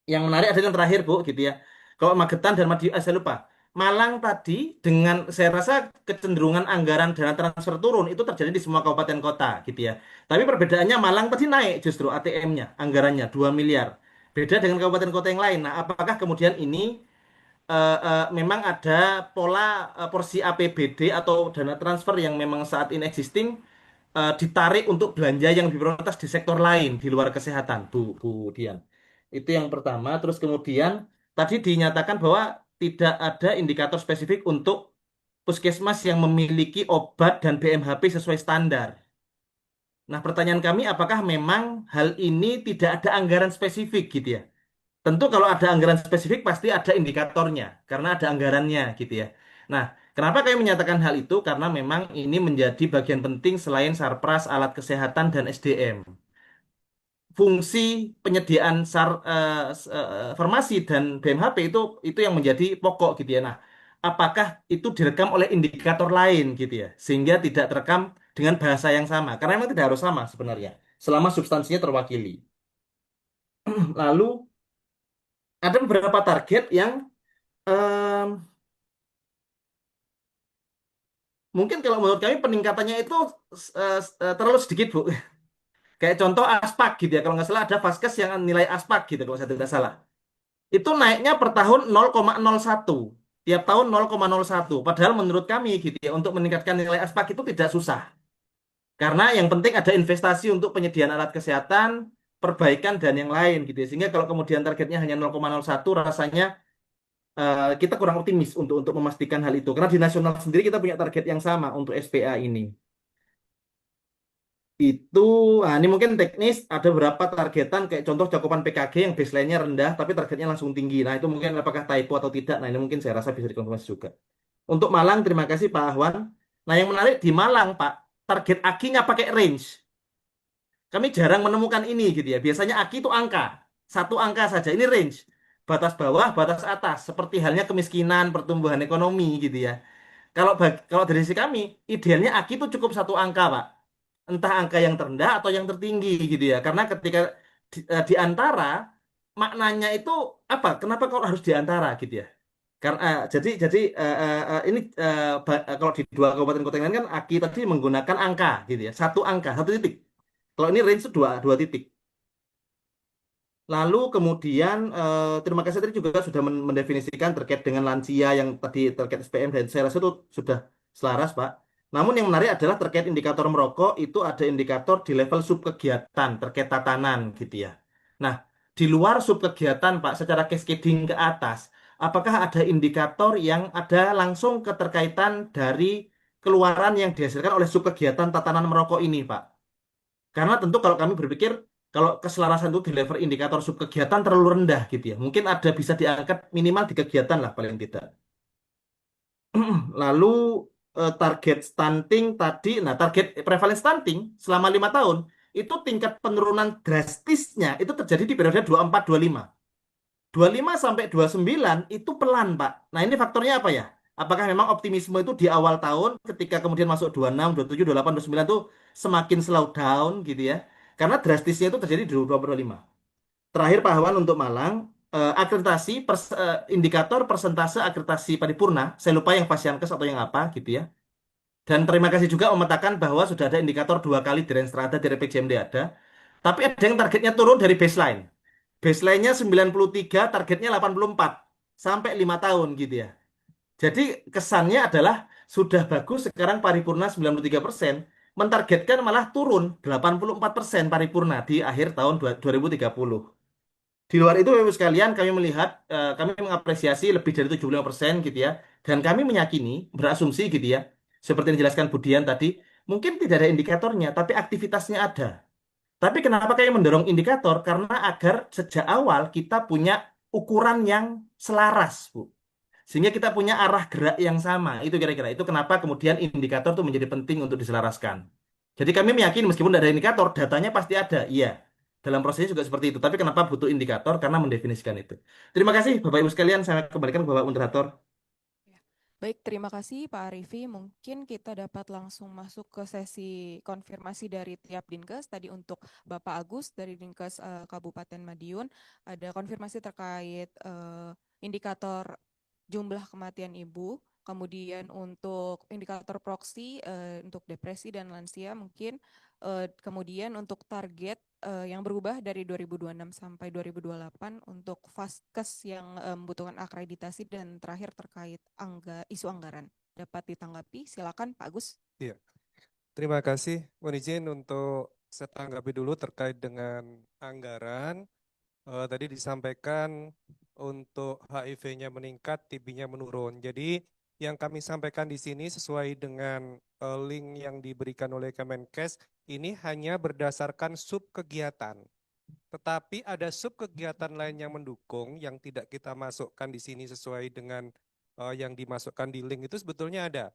Yang menarik ada yang terakhir Bu, gitu ya. Kalau Magetan dan saya lupa. Malang tadi dengan saya rasa kecenderungan anggaran dana transfer turun itu terjadi di semua kabupaten kota, gitu ya. Tapi perbedaannya Malang tadi naik justru ATM-nya, anggarannya 2 miliar. Beda dengan kabupaten kota yang lain. Nah, apakah kemudian ini memang ada pola porsi APBD atau dana transfer yang memang saat ini existing ditarik untuk belanja yang lebih prioritas di sektor lain di luar kesehatan, Bu Dian. Itu yang pertama. Terus kemudian tadi dinyatakan bahwa tidak ada indikator spesifik untuk puskesmas yang memiliki obat dan BMHP sesuai standar. Nah, pertanyaan kami, apakah memang hal ini tidak ada anggaran spesifik gitu ya? Tentu kalau ada anggaran spesifik pasti ada indikatornya, karena ada anggarannya gitu ya. Nah, kenapa kami menyatakan hal itu? Karena memang ini menjadi bagian penting selain sarpras, alat kesehatan, dan SDM. Fungsi penyediaan farmasi dan BMHP itu yang menjadi pokok gitu ya. Nah, apakah itu direkam oleh indikator lain gitu ya, sehingga tidak terekam dengan bahasa yang sama? Karena memang tidak harus sama sebenarnya, selama substansinya terwakili. Lalu ada beberapa target yang em, mungkin kalau menurut kami peningkatannya itu terlalu sedikit, Bu. Kayak contoh aspak gitu ya. Kalau nggak salah ada vaskes yang nilai aspak gitu kalau saya tidak salah. Itu naiknya per tahun 0,01. Tiap tahun 0,01. Padahal menurut kami gitu ya, untuk meningkatkan nilai aspak itu tidak susah. Karena yang penting ada investasi untuk penyediaan alat kesehatan, perbaikan, dan yang lain gitu ya. Sehingga kalau kemudian targetnya hanya 0,01, rasanya kita kurang optimis untuk memastikan hal itu. Karena di nasional sendiri kita punya target yang sama untuk SPA ini. Itu, nah ini mungkin teknis, ada beberapa targetan kayak contoh cakupan PKG yang baseline-nya rendah tapi targetnya langsung tinggi. Nah itu mungkin apakah typo atau tidak. Nah ini mungkin saya rasa bisa dikonfirmasi juga. Untuk Malang, terima kasih Pak Ahwan. Nah yang menarik di Malang Pak, target AKI-nya pakai range. Kami jarang menemukan ini gitu ya. Biasanya AKI itu angka, satu angka saja. Ini range, batas bawah, batas atas. Seperti halnya kemiskinan, pertumbuhan ekonomi gitu ya. Kalau dari sisi kami, idealnya AKI itu cukup satu angka, Pak. Entah angka yang terendah atau yang tertinggi gitu ya. Karena ketika di antara maknanya itu apa? Kenapa kok harus di antara gitu ya? Karena jadi ini kalau di dua kabupaten kota yang lain kan AKI tadi menggunakan angka gitu ya. Satu angka, satu titik. Kalau ini range itu dua titik. Lalu kemudian terima kasih tadi juga sudah mendefinisikan terkait dengan lansia yang tadi terkait SPM dan saya rasa itu sudah selaras Pak. Namun yang menarik adalah terkait indikator merokok itu ada indikator di level subkegiatan terkait tatanan gitu ya. Nah, di luar subkegiatan Pak secara cascading ke atas, apakah ada indikator yang ada langsung keterkaitan dari keluaran yang dihasilkan oleh subkegiatan tatanan merokok ini Pak? Karena tentu kalau kami berpikir kalau keselarasan itu di level indikator subkegiatan terlalu rendah gitu ya. Mungkin ada bisa diangkat minimal di kegiatan lah paling tidak. Lalu target stunting tadi, nah target prevalence stunting selama 5 tahun itu tingkat penurunan drastisnya itu terjadi di periode 24-25. 25 sampai 29 itu pelan, Pak. Nah, ini faktornya apa ya? Apakah memang optimisme itu di awal tahun ketika kemudian masuk 26, 27, 28, 29 itu semakin slow down gitu ya? Karena drastisnya itu terjadi di 24-25. Terakhir Pak Hawan untuk Malang, akreditasi indikator persentase akreditasi paripurna, saya lupa yang Fasiankes atau yang apa gitu ya. Dan terima kasih juga memetakan bahwa sudah ada indikator 2 kali di Renstrada dari PJMD ada. Tapi ada yang targetnya turun dari baseline. Baseline-nya 93, targetnya 84 sampai 5 tahun gitu ya. Jadi kesannya adalah sudah bagus sekarang paripurna 93%, mentargetkan malah turun 84% paripurna di akhir tahun 2030. Di luar itu, Bapak sekalian, kami melihat, kami mengapresiasi lebih dari 75% gitu ya. Dan kami meyakini, berasumsi gitu ya, seperti yang dijelaskan Budian tadi, mungkin tidak ada indikatornya, tapi aktivitasnya ada. Tapi kenapa kami mendorong indikator? Karena agar sejak awal kita punya ukuran yang selaras, Bu. Sehingga kita punya arah gerak yang sama. Itu kira-kira. Itu kenapa kemudian indikator itu menjadi penting untuk diselaraskan. Jadi kami meyakini meskipun tidak ada indikator, datanya pasti ada. Iya. Dalam prosesnya juga seperti itu. Tapi kenapa butuh indikator? Karena mendefinisikan itu. Terima kasih Bapak Ibu sekalian. Saya kembalikan ke Bapak Moderator. Baik, terima kasih Pak Arifi. Mungkin kita dapat langsung masuk ke sesi konfirmasi dari tiap Dinkes. Tadi untuk Bapak Agus dari Dinkes Kabupaten Madiun, ada konfirmasi terkait indikator jumlah kematian ibu. Kemudian untuk indikator proksi untuk depresi dan lansia mungkin. Kemudian untuk target yang berubah dari 2026 sampai 2028 untuk Vaskes yang membutuhkan akreditasi dan terakhir terkait isu anggaran. Dapat ditanggapi, silakan Pak Agus. Iya, terima kasih. Mohon izin untuk saya tanggapi dulu terkait dengan anggaran. Tadi disampaikan untuk HIV-nya meningkat, TB-nya menurun. Jadi yang kami sampaikan di sini sesuai dengan link yang diberikan oleh Kemenkes, ini hanya berdasarkan sub kegiatan. Tetapi ada sub kegiatan lain yang mendukung yang tidak kita masukkan di sini sesuai dengan yang dimasukkan di link itu sebetulnya ada.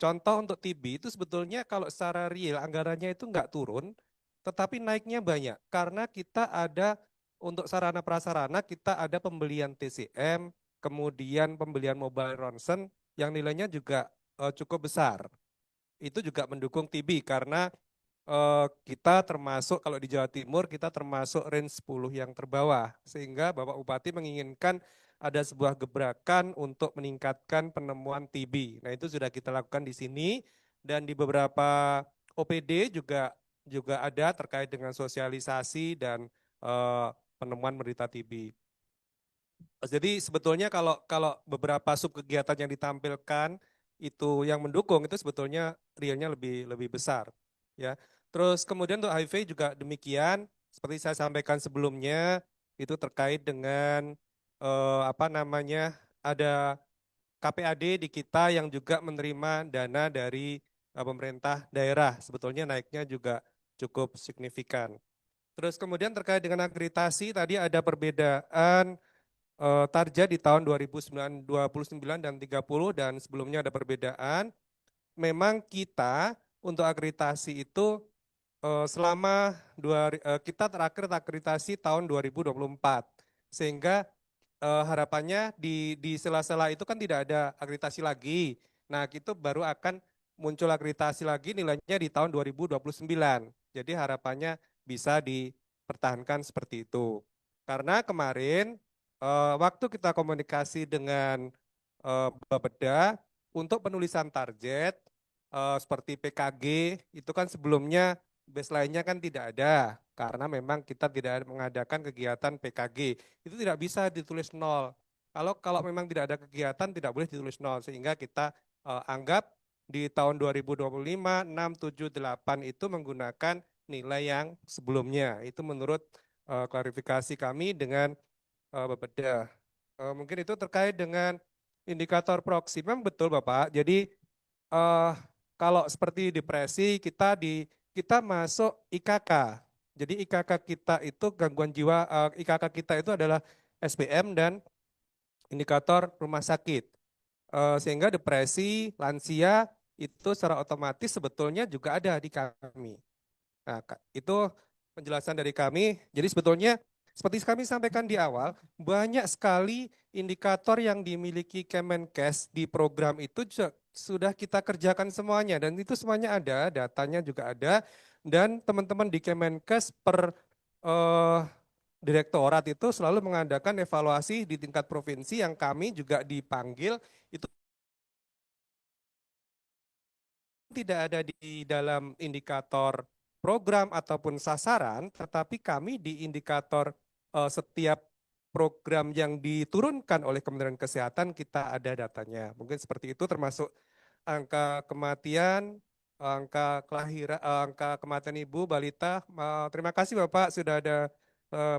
Contoh untuk TB itu sebetulnya kalau secara real anggarannya itu nggak turun, tetapi naiknya banyak karena kita ada untuk sarana prasarana kita ada pembelian TCM, kemudian pembelian mobile ronsen yang nilainya juga cukup besar. Itu juga mendukung TB karena kita termasuk kalau di Jawa Timur kita termasuk range 10 yang terbawah sehingga Bapak Bupati menginginkan ada sebuah gebrakan untuk meningkatkan penemuan TB. Nah, itu sudah kita lakukan di sini dan di beberapa OPD juga ada terkait dengan sosialisasi dan penemuan menderita TB. Jadi sebetulnya kalau kalau beberapa sub kegiatan yang ditampilkan itu yang mendukung itu sebetulnya realnya lebih besar ya. Terus kemudian untuk HIV juga demikian seperti saya sampaikan sebelumnya itu terkait dengan apa namanya ada KPAD di kita yang juga menerima dana dari pemerintah daerah sebetulnya naiknya juga cukup signifikan. Terus kemudian terkait dengan akreditasi tadi ada perbedaan tarja di tahun 2029 dan 30 dan sebelumnya ada perbedaan. Memang kita untuk akreditasi itu kita terakhir akreditasi tahun 2024 sehingga harapannya di sela-sela itu kan tidak ada akreditasi lagi. Nah, itu baru akan muncul akreditasi lagi nilainya di tahun 2029. Jadi harapannya bisa dipertahankan seperti itu. Karena kemarin waktu kita komunikasi dengan Bapeda untuk penulisan target seperti PKG itu kan sebelumnya baseline-nya kan tidak ada karena memang kita tidak mengadakan kegiatan PKG. Itu tidak bisa ditulis nol. Kalau memang tidak ada kegiatan tidak boleh ditulis nol sehingga kita anggap di tahun 2025 6 7 8 itu menggunakan nilai yang sebelumnya. Itu menurut klarifikasi kami dengan Bapeda. Mungkin itu terkait dengan indikator proksi. Memang betul Bapak. Jadi eh, kalau seperti depresi kita masuk IKK. Jadi IKK kita itu gangguan jiwa IKK kita itu adalah SPM dan indikator rumah sakit. Sehingga depresi, lansia itu secara otomatis sebetulnya juga ada di kami. Nah, itu penjelasan dari kami. Jadi sebetulnya seperti kami sampaikan di awal, banyak sekali indikator yang dimiliki Kemenkes di program itu sudah kita kerjakan semuanya dan itu semuanya ada, datanya juga ada dan teman-teman di Kemenkes per eh, direktorat itu selalu mengadakan evaluasi di tingkat provinsi yang kami juga dipanggil itu tidak ada di dalam indikator program ataupun sasaran, tetapi kami di indikator setiap program yang diturunkan oleh Kementerian Kesehatan kita ada datanya. Mungkin seperti itu termasuk angka kematian, angka kelahiran, angka kematian ibu, balita. Terima kasih Bapak sudah ada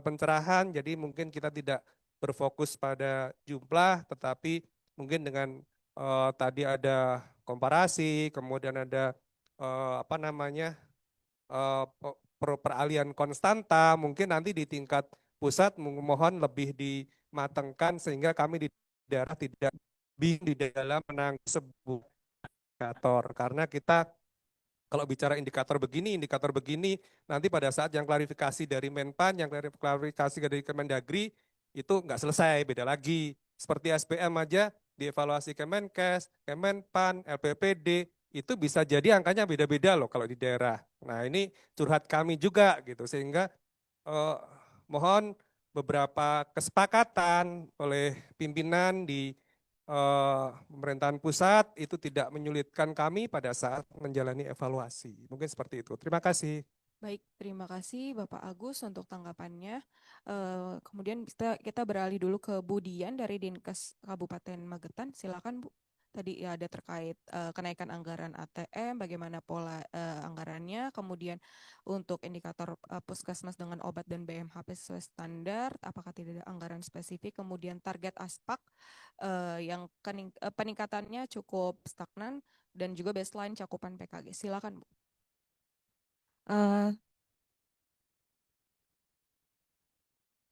pencerahan. Jadi mungkin kita tidak berfokus pada jumlah, tetapi mungkin dengan tadi ada komparasi, kemudian ada apa namanya peralihan konstanta, mungkin nanti di tingkat pusat mohon lebih dimatangkan sehingga kami di daerah tidak bingung di dalam menangani sebuah indikator karena kita kalau bicara indikator begini, nanti pada saat yang klarifikasi dari Menpan, yang klarifikasi dari Kemendagri, itu nggak selesai, beda lagi. Seperti SPM aja, dievaluasi Kemenkes, Kemenpan, LPPD, itu bisa jadi angkanya beda-beda loh kalau di daerah. Nah ini curhat kami juga gitu, sehingga mohon beberapa kesepakatan oleh pimpinan di pemerintahan pusat itu tidak menyulitkan kami pada saat menjalani evaluasi. Mungkin seperti itu. Terima kasih. Baik, terima kasih Bapak Agus untuk tanggapannya. Kemudian kita beralih dulu ke Bu Dian dari Dinkes Kabupaten Magetan. Silakan Bu. Tadi ya ada terkait kenaikan anggaran ATM, bagaimana pola anggarannya, kemudian untuk indikator puskesmas dengan obat dan BMHP sesuai standar, apakah tidak ada anggaran spesifik, kemudian target ASPAK yang peningkatannya cukup stagnan, dan juga baseline cakupan PKG. Silakan Bu. Eh,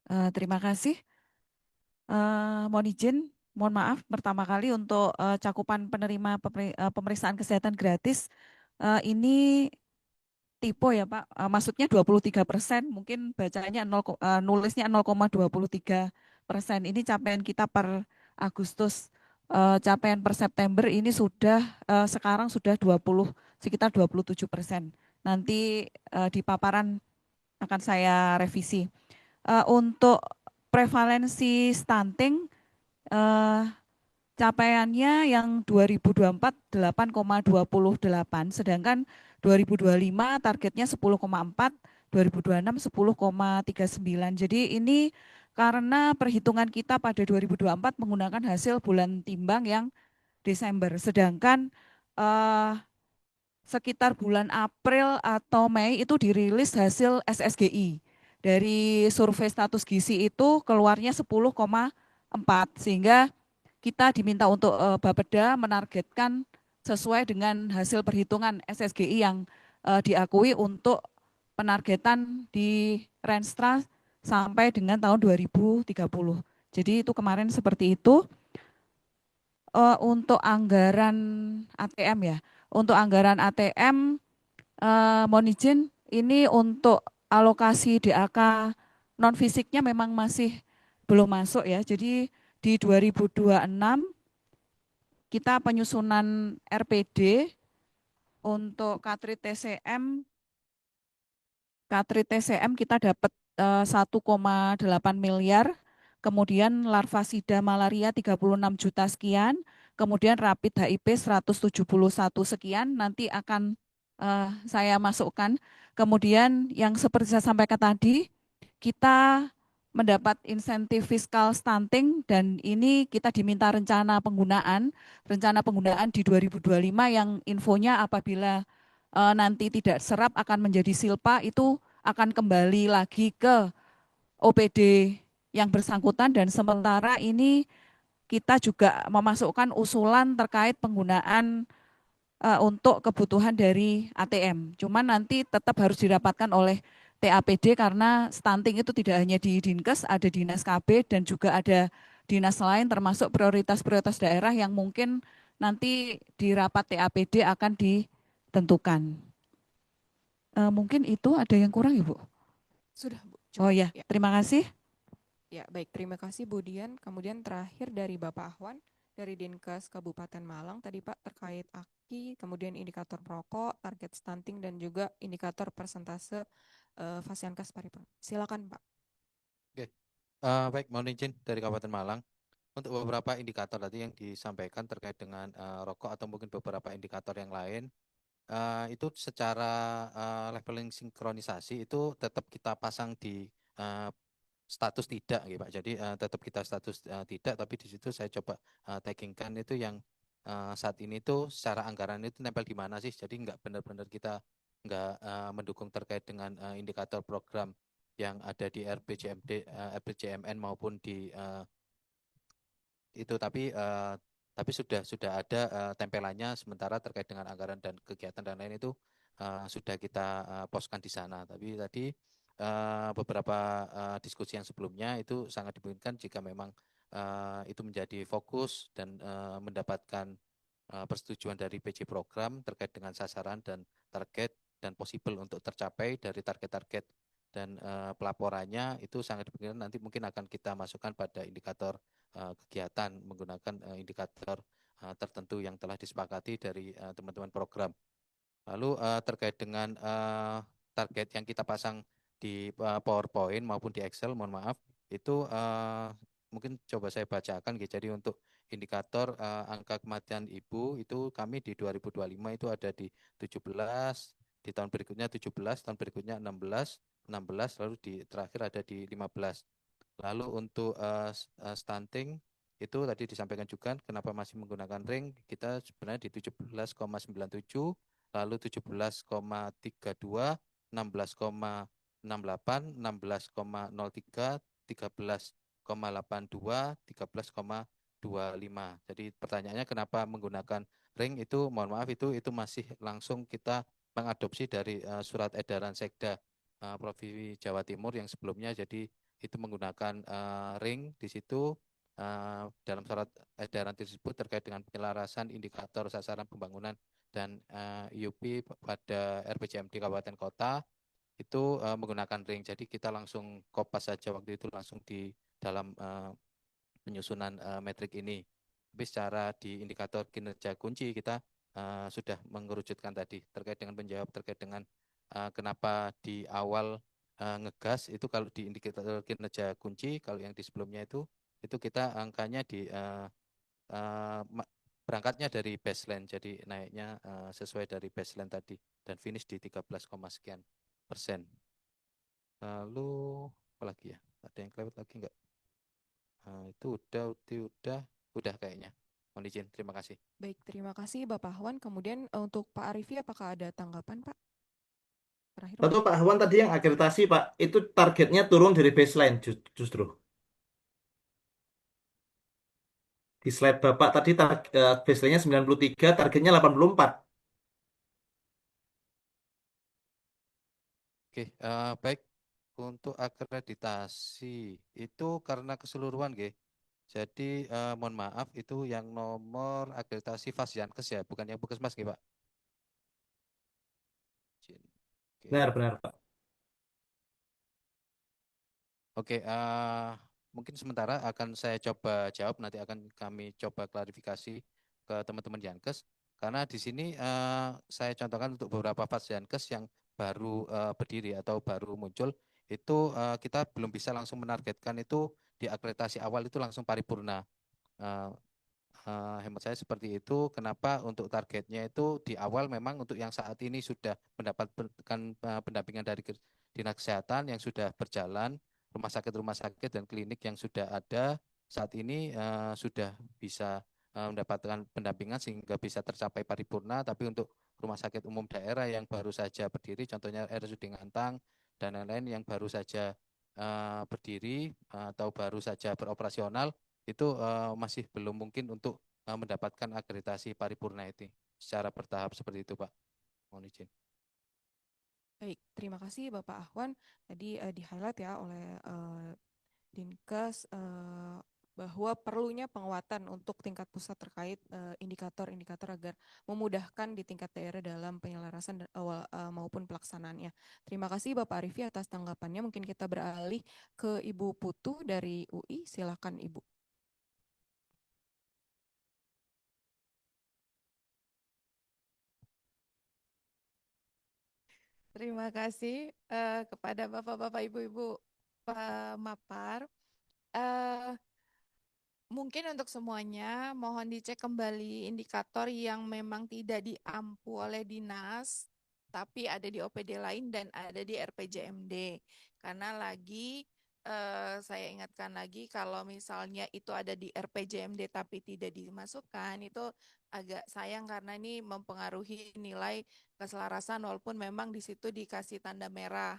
Terima kasih. Mohon izin, mohon maaf pertama kali untuk cakupan penerima pemeriksaan kesehatan gratis. Ini tipe ya Pak, maksudnya 23%, mungkin bacanya nulisnya 0,23%. Ini capaian kita per Agustus. Capaian per September ini sudah sekarang sudah sekitar 27%. Nanti di paparan akan saya revisi. Untuk prevalensi stunting, capaiannya yang 2024 8,28, sedangkan 2025 targetnya 10,4, 2026 10,39. Jadi ini karena perhitungan kita pada 2024 menggunakan hasil bulan timbang yang Desember, sedangkan sekitar bulan April atau Mei itu dirilis hasil SSGI. Dari survei status gizi itu keluarnya 10,4, sehingga kita diminta untuk Bapeda menargetkan sesuai dengan hasil perhitungan SSGI yang diakui untuk penargetan di Renstra sampai dengan tahun 2030. Jadi itu kemarin seperti itu. Untuk anggaran ATM ya, untuk anggaran ATM mohon izin, ini untuk alokasi DAK non fisiknya memang masih belum masuk ya. Jadi di 2026 kita penyusunan RPD untuk Katrit TCM kita dapat 1,8 miliar, kemudian larvasida malaria 36 juta sekian, kemudian rapid HIV 171 sekian, nanti akan saya masukkan. Kemudian yang seperti saya sampaikan tadi, kita mendapat insentif fiskal stunting dan ini kita diminta rencana penggunaan di 2025 yang infonya apabila nanti tidak serap akan menjadi silpa, itu akan kembali lagi ke OPD yang bersangkutan, dan sementara ini kita juga memasukkan usulan terkait penggunaan untuk kebutuhan dari ATM. Cuman nanti tetap harus dirapatkan oleh TAPD karena stunting itu tidak hanya di Dinkes, ada Dinas KB dan juga ada dinas lain termasuk prioritas-prioritas daerah yang mungkin nanti di rapat TAPD akan ditentukan. Mungkin itu ada yang kurang Ibu? Sudah Bu. Oh Cukup. ya, terima kasih. Ya, baik. Terima kasih Bu Dian. Kemudian terakhir dari Bapak Ahwan dari Dinkes Kabupaten Malang tadi Pak terkait AKI, kemudian indikator perokok, target stunting dan juga indikator persentase Fasiankes Paripurna. Silakan Pak. Oke. Baik, mohon izin dari Kabupaten Malang. Untuk beberapa indikator tadi yang disampaikan terkait dengan rokok atau mungkin beberapa indikator yang lain, itu secara leveling sinkronisasi itu tetap kita pasang di status tidak gitu Pak. Jadi tetap kita status tidak, tapi di situ saya coba taggingkan itu yang saat ini tuh secara anggaran itu nempel di mana sih. Jadi nggak benar-benar kita nggak mendukung terkait dengan indikator program yang ada di RPJMD, RPJMN maupun di itu, tapi sudah ada tempelannya sementara terkait dengan anggaran dan kegiatan dan lain itu sudah kita poskan di sana. Tapi tadi beberapa diskusi yang sebelumnya itu sangat dimungkinkan jika memang itu menjadi fokus dan mendapatkan persetujuan dari PJ program terkait dengan sasaran dan target dan possible untuk tercapai dari target-target dan pelaporannya, itu sangat dimungkinkan nanti mungkin akan kita masukkan pada indikator kegiatan menggunakan indikator tertentu yang telah disepakati dari teman-teman program. Lalu terkait dengan target yang kita pasang di PowerPoint maupun di Excel, mohon maaf, itu mungkin coba saya bacakan gitu. Jadi untuk indikator angka kematian ibu itu kami di 2025 itu ada di 17, di tahun berikutnya 17, tahun berikutnya 16, 16, lalu di terakhir ada di 15. Lalu untuk stunting itu tadi disampaikan juga kenapa masih menggunakan ring, kita sebenarnya di 17,97, lalu 17,32, 16,68, 16,03, 13,82, 13,25. Jadi pertanyaannya kenapa menggunakan ring itu, mohon maaf itu masih langsung kita mengadopsi dari surat edaran Sekda Provinsi Jawa Timur yang sebelumnya. Jadi itu menggunakan ring di situ dalam surat edaran tersebut terkait dengan penyelarasan indikator sasaran pembangunan dan IUP pada RPJMD Kabupaten Kota itu menggunakan ring. Jadi kita langsung kopas saja waktu itu langsung di dalam penyusunan metrik ini. Tapi secara di indikator kinerja kunci kita sudah mengerucutkan tadi terkait dengan penjawab terkait dengan kenapa di awal ngegas itu kalau di indikator kinerja kunci, kalau yang di sebelumnya itu kita angkanya di berangkatnya dari baseline, jadi naiknya sesuai dari baseline tadi dan finish di 13, sekian persen. Lalu apa lagi ya? Ada yang kelewat lagi enggak? Itu udah kayaknya. Mohon izin, terima kasih. Baik, terima kasih Bapak Ahwan. Kemudian untuk Pak Arifi, apakah ada tanggapan Pak? Terakhir Pak. Tentu Pak Ahwan tadi yang akreditasi Pak, itu targetnya turun dari baseline justru. Di slide Bapak tadi baseline-nya 93, targetnya 84. Oke, baik. Untuk akreditasi itu karena keseluruhan, G. Jadi mohon maaf itu yang nomor akreditasi Fasiankes ya, bukan yang Puskesmas, G, Pak. Izin. Oke. Benar, Pak. Oke, mungkin sementara akan saya coba jawab, nanti akan kami coba klarifikasi ke teman-teman Yankes. Karena di sini saya contohkan untuk beberapa Yankes yang baru berdiri atau baru muncul, itu kita belum bisa langsung menargetkan itu di akreditasi awal itu langsung paripurna. Eh, hemat saya seperti itu. Kenapa untuk targetnya itu di awal memang untuk yang saat ini sudah mendapatkan pendampingan dari Dinas Kesehatan yang sudah berjalan, rumah sakit dan klinik yang sudah ada saat ini sudah bisa mendapatkan pendampingan sehingga bisa tercapai paripurna. Tapi untuk rumah sakit umum daerah yang baru saja berdiri, contohnya RSUD Ngantang dan lain-lain yang baru saja berdiri atau baru saja beroperasional, itu masih belum mungkin untuk mendapatkan akreditasi paripurna itu secara bertahap seperti itu, Pak. Mohon izin. Baik, terima kasih Bapak Ahwan. Tadi di-highlight ya oleh Dinkes bahwa perlunya penguatan untuk tingkat pusat terkait indikator-indikator agar memudahkan di tingkat daerah dalam penyelarasan maupun pelaksanaannya. Terima kasih Bapak Arifi atas tanggapannya. Mungkin kita beralih ke Ibu Putu dari UI. Silakan Ibu. Terima kasih kepada Bapak-Bapak, Ibu-Ibu pemapar. Mungkin untuk semuanya mohon dicek kembali indikator yang memang tidak diampu oleh dinas, tapi ada di OPD lain dan ada di RPJMD. Karena lagi saya ingatkan lagi kalau misalnya itu ada di RPJMD tapi tidak dimasukkan, itu agak sayang karena ini mempengaruhi nilai keselarasan walaupun memang di situ dikasih tanda merah.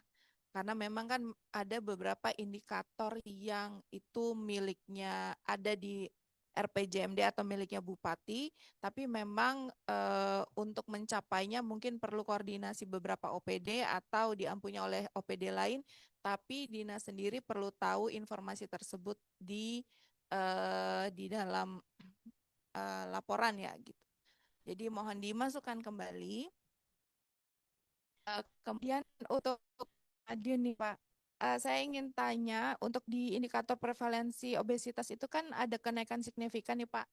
Karena memang kan ada beberapa indikator yang itu miliknya ada di RPJMD atau miliknya Bupati, tapi memang untuk mencapainya mungkin perlu koordinasi beberapa OPD atau diampunya oleh OPD lain, tapi dinas sendiri perlu tahu informasi tersebut di dalam laporan ya gitu. Jadi mohon dimasukkan kembali. Kemudian untuk Madiun nih Pak, Saya ingin tanya, untuk di indikator prevalensi obesitas itu kan ada kenaikan signifikan nih Pak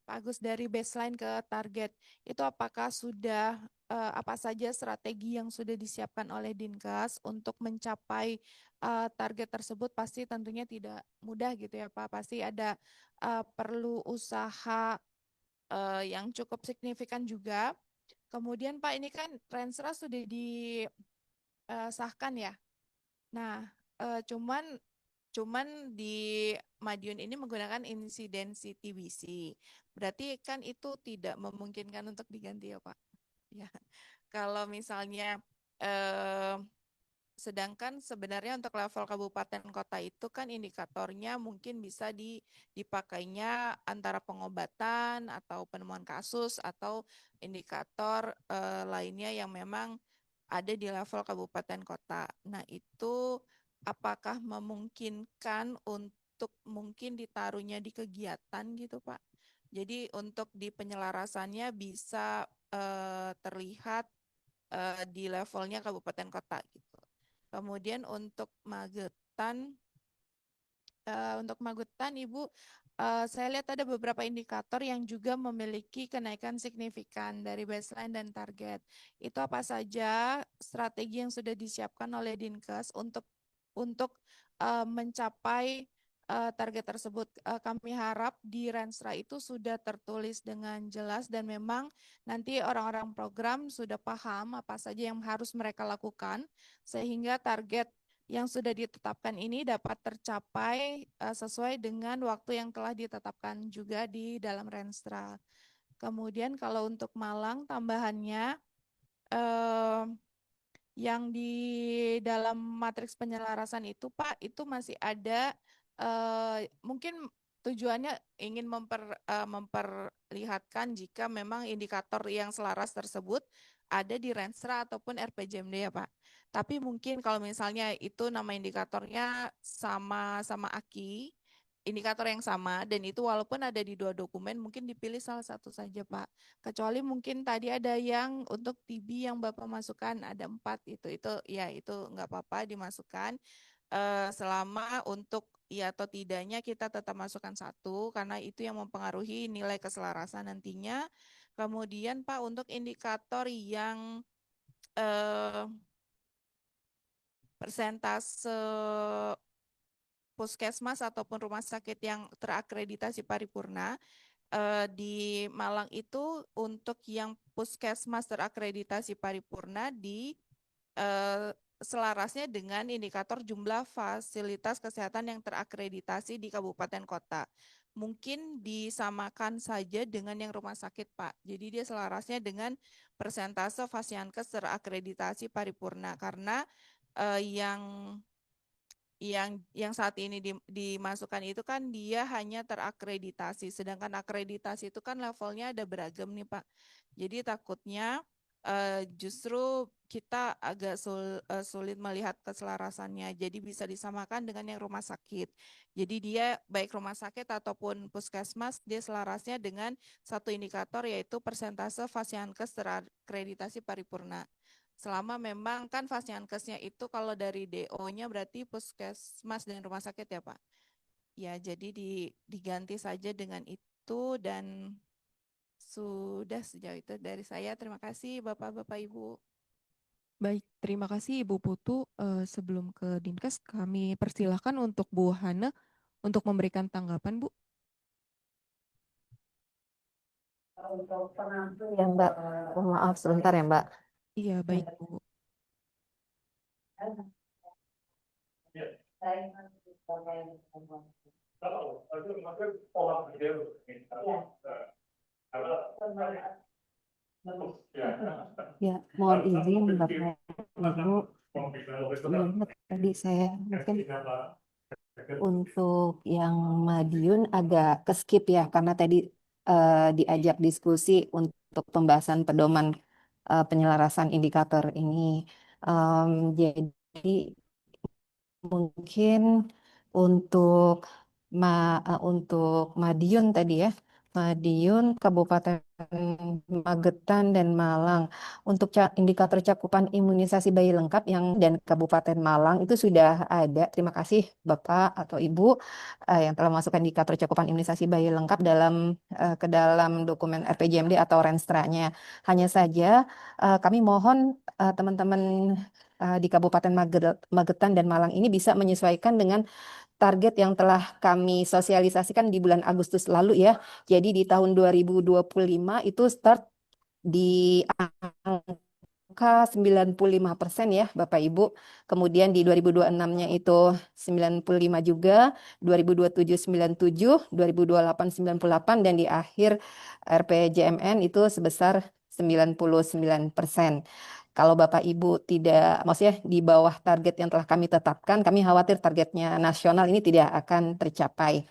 Agus dari baseline ke target. Itu apakah sudah apa saja strategi yang sudah disiapkan oleh Dinkes untuk mencapai target tersebut? Pasti tentunya tidak mudah gitu ya Pak. Pasti ada perlu usaha yang cukup signifikan juga. Kemudian Pak, ini kan Renstra sudah disahkan ya. Nah, cuman di Madiun ini menggunakan insidensi TBC. Berarti kan itu tidak memungkinkan untuk diganti ya, Pak. Ya. Kalau misalnya eh, sedangkan sebenarnya untuk level kabupaten kota itu kan indikatornya mungkin bisa dipakainya antara pengobatan atau penemuan kasus atau indikator lainnya yang memang ada di level kabupaten kota. Nah, itu apakah memungkinkan untuk mungkin ditaruhnya di kegiatan gitu, Pak? Jadi untuk di penyelarasannya bisa terlihat di levelnya kabupaten kota gitu. Kemudian untuk Magetan Ibu, saya lihat ada beberapa indikator yang juga memiliki kenaikan signifikan dari baseline dan target. Itu apa saja strategi yang sudah disiapkan oleh Dinkes untuk mencapai target tersebut? Kami harap di Renstra itu sudah tertulis dengan jelas dan memang nanti orang-orang program sudah paham apa saja yang harus mereka lakukan sehingga target yang sudah ditetapkan ini dapat tercapai sesuai dengan waktu yang telah ditetapkan juga di dalam Renstra. Kemudian kalau untuk Malang tambahannya yang di dalam matriks penyelarasan itu Pak, itu masih ada mungkin tujuannya ingin memperlihatkan jika memang indikator yang selaras tersebut ada di Renstra ataupun RPJMD ya Pak. Tapi mungkin kalau misalnya itu nama indikatornya sama AKI, indikator yang sama dan itu walaupun ada di 2 dokumen mungkin dipilih salah satu saja Pak. Kecuali mungkin tadi ada yang untuk TB yang Bapak masukkan ada 4 itu ya itu nggak apa-apa dimasukkan. Selama untuk ya atau tidaknya kita tetap masukkan 1 karena itu yang mempengaruhi nilai keselarasan nantinya. Kemudian Pak untuk indikator yang persentase puskesmas ataupun rumah sakit yang terakreditasi paripurna di Malang itu untuk yang puskesmas terakreditasi paripurna di selarasnya dengan indikator jumlah fasilitas kesehatan yang terakreditasi di kabupaten kota. Mungkin disamakan saja dengan yang rumah sakit, Pak. Jadi dia selarasnya dengan persentase Fasiankes terakreditasi paripurna karena yang saat ini dimasukkan itu kan dia hanya terakreditasi, sedangkan akreditasi itu kan levelnya ada beragam nih Pak. Jadi takutnya justru kita agak sulit melihat keselarasannya. Jadi bisa disamakan dengan yang rumah sakit. Jadi dia baik rumah sakit ataupun puskesmas dia selarasnya dengan satu indikator yaitu persentase Fasiankes terakreditasi paripurna. Selama memang kan Fasiankesnya itu kalau dari DO-nya berarti puskesmas dan rumah sakit ya Pak. Ya jadi diganti saja dengan itu dan sudah sejauh itu dari saya. Terima kasih Bapak-Bapak Ibu. Baik, terima kasih Ibu Putu. Sebelum ke Dinkes, kami persilahkan untuk Bu Hana untuk memberikan tanggapan, Bu. Untuk pengampu ya Mbak, maaf sebentar ya Mbak. Iya, baik Bu. Ya, mohon izin Bapak Ibu. Sebelumnya tadi saya mungkin untuk yang Madiun agak keskip ya karena tadi diajak diskusi untuk pembahasan pedoman penyelarasan indikator ini. Jadi mungkin untuk untuk Madiun tadi ya Madiun, Kabupaten Magetan, dan Malang. Untuk indikator cakupan imunisasi bayi lengkap yang dan Kabupaten Malang itu sudah ada. Terima kasih Bapak atau Ibu yang telah masukkan indikator cakupan imunisasi bayi lengkap ke dalam dokumen RPJMD atau Renstra-nya. Hanya saja kami mohon teman-teman di Kabupaten Magetan dan Malang ini bisa menyesuaikan dengan target yang telah kami sosialisasikan di bulan Agustus lalu ya. Jadi di tahun 2025 itu start di angka 95% ya Bapak Ibu. Kemudian di 2026-nya itu 95 juga, 2027 97, 2028 98, dan di akhir RPJMN itu sebesar 99%. Kalau Bapak Ibu tidak, maksudnya di bawah target yang telah kami tetapkan, kami khawatir targetnya nasional ini tidak akan tercapai.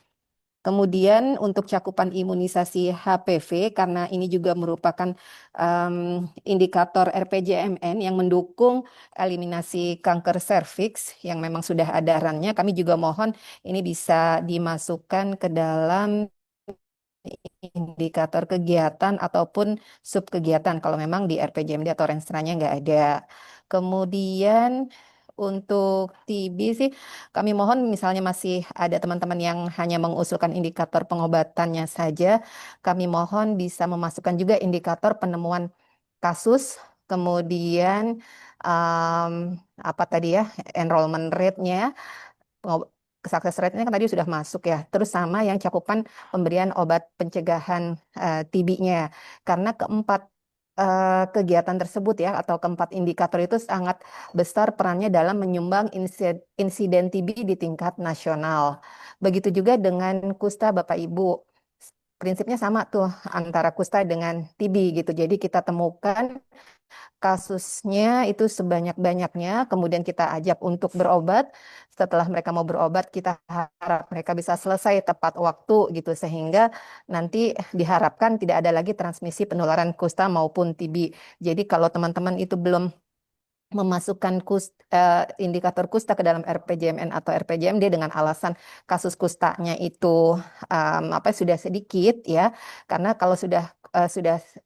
Kemudian untuk cakupan imunisasi HPV, karena ini juga merupakan indikator RPJMN yang mendukung eliminasi kanker serviks yang memang sudah ada runnya, kami juga mohon ini bisa dimasukkan ke dalam indikator kegiatan ataupun sub kegiatan kalau memang di RPJMD atau Renstra-nya nggak ada. Kemudian untuk TB sih kami mohon misalnya masih ada teman-teman yang hanya mengusulkan indikator pengobatannya saja, kami mohon bisa memasukkan juga indikator penemuan kasus, kemudian apa tadi ya, enrollment rate-nya, success rate-nya kan tadi sudah masuk ya. Terus sama yang cakupan pemberian obat pencegahan TB-nya. Karena keempat kegiatan tersebut ya atau keempat indikator itu sangat besar perannya dalam menyumbang insiden TB di tingkat nasional. Begitu juga dengan kusta Bapak Ibu. Prinsipnya sama tuh antara kusta dengan TB gitu. Jadi kita temukan kasusnya itu sebanyak-banyaknya, kemudian kita ajak untuk berobat. Setelah mereka mau berobat, kita harap mereka bisa selesai tepat waktu gitu, sehingga nanti diharapkan tidak ada lagi transmisi penularan kusta maupun TB. Jadi kalau teman-teman itu belum memasukkan indikator kusta ke dalam RPJMN atau RPJMD dengan alasan kasus kustanya itu sudah sedikit ya, karena kalau sudah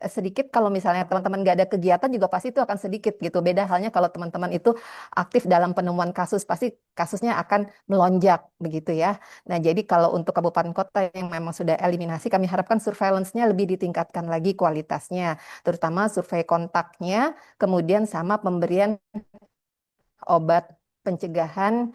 sedikit, kalau misalnya teman-teman nggak ada kegiatan juga pasti itu akan sedikit gitu. Beda halnya kalau teman-teman itu aktif dalam penemuan kasus, pasti kasusnya akan melonjak begitu ya. Nah jadi kalau untuk kabupaten kota yang memang sudah eliminasi, kami harapkan surveillance-nya lebih ditingkatkan lagi kualitasnya, terutama survei kontaknya, kemudian sama pemberian obat pencegahan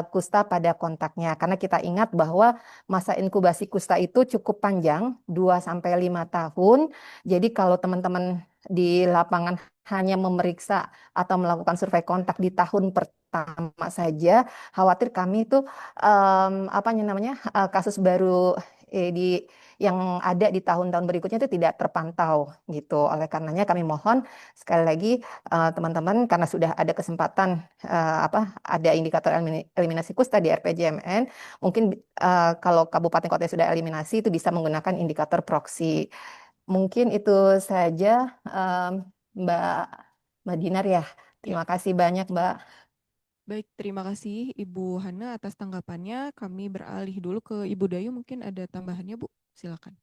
kusta pada kontaknya. Karena kita ingat bahwa masa inkubasi kusta itu cukup panjang, 2-5 tahun. Jadi kalau teman-teman di lapangan hanya memeriksa atau melakukan survei kontak di tahun pertama saja, khawatir kami itu kasus baru yang ada di tahun-tahun berikutnya itu tidak terpantau gitu. Oleh karenanya kami mohon sekali lagi teman-teman, karena sudah ada kesempatan ada indikator eliminasi kusta di RPJMN, mungkin kalau kabupaten kota sudah eliminasi itu bisa menggunakan indikator proksi. Mungkin itu saja Mbak Mbak Dinar ya. Terima kasih banyak Mbak. Baik, terima kasih Ibu Hana atas tanggapannya. Kami beralih dulu ke Ibu Dayu, mungkin ada tambahannya Bu, silakan.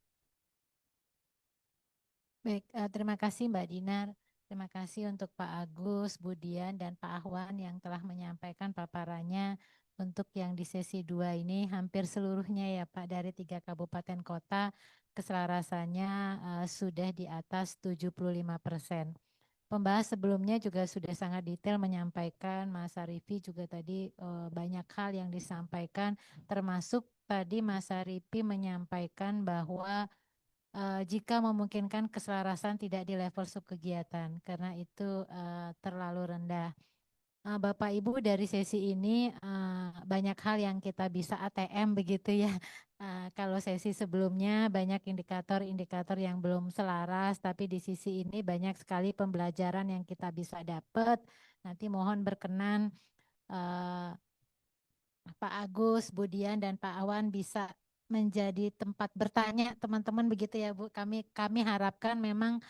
Baik, terima kasih Mbak Dinar. Terima kasih untuk Pak Agus, Bu Dian, dan Pak Ahwan yang telah menyampaikan paparannya. Untuk yang di sesi 2 ini hampir seluruhnya ya Pak, dari 3 kabupaten kota keselarasannya sudah di atas 75%. Pembahas sebelumnya juga sudah sangat detail menyampaikan, Mas Arifi juga tadi banyak hal yang disampaikan, termasuk tadi Mas Arifi menyampaikan bahwa jika memungkinkan keselarasan tidak di level subkegiatan karena itu terlalu rendah. Bapak Ibu dari sesi ini banyak hal yang kita bisa ATM begitu ya. Kalau sesi sebelumnya banyak indikator-indikator yang belum selaras, tapi di sisi ini banyak sekali pembelajaran yang kita bisa dapat. Nanti mohon berkenan Pak Agus, Bu Dian, dan Pak Awan bisa menjadi tempat bertanya teman-teman begitu ya Bu. Kami harapkan memang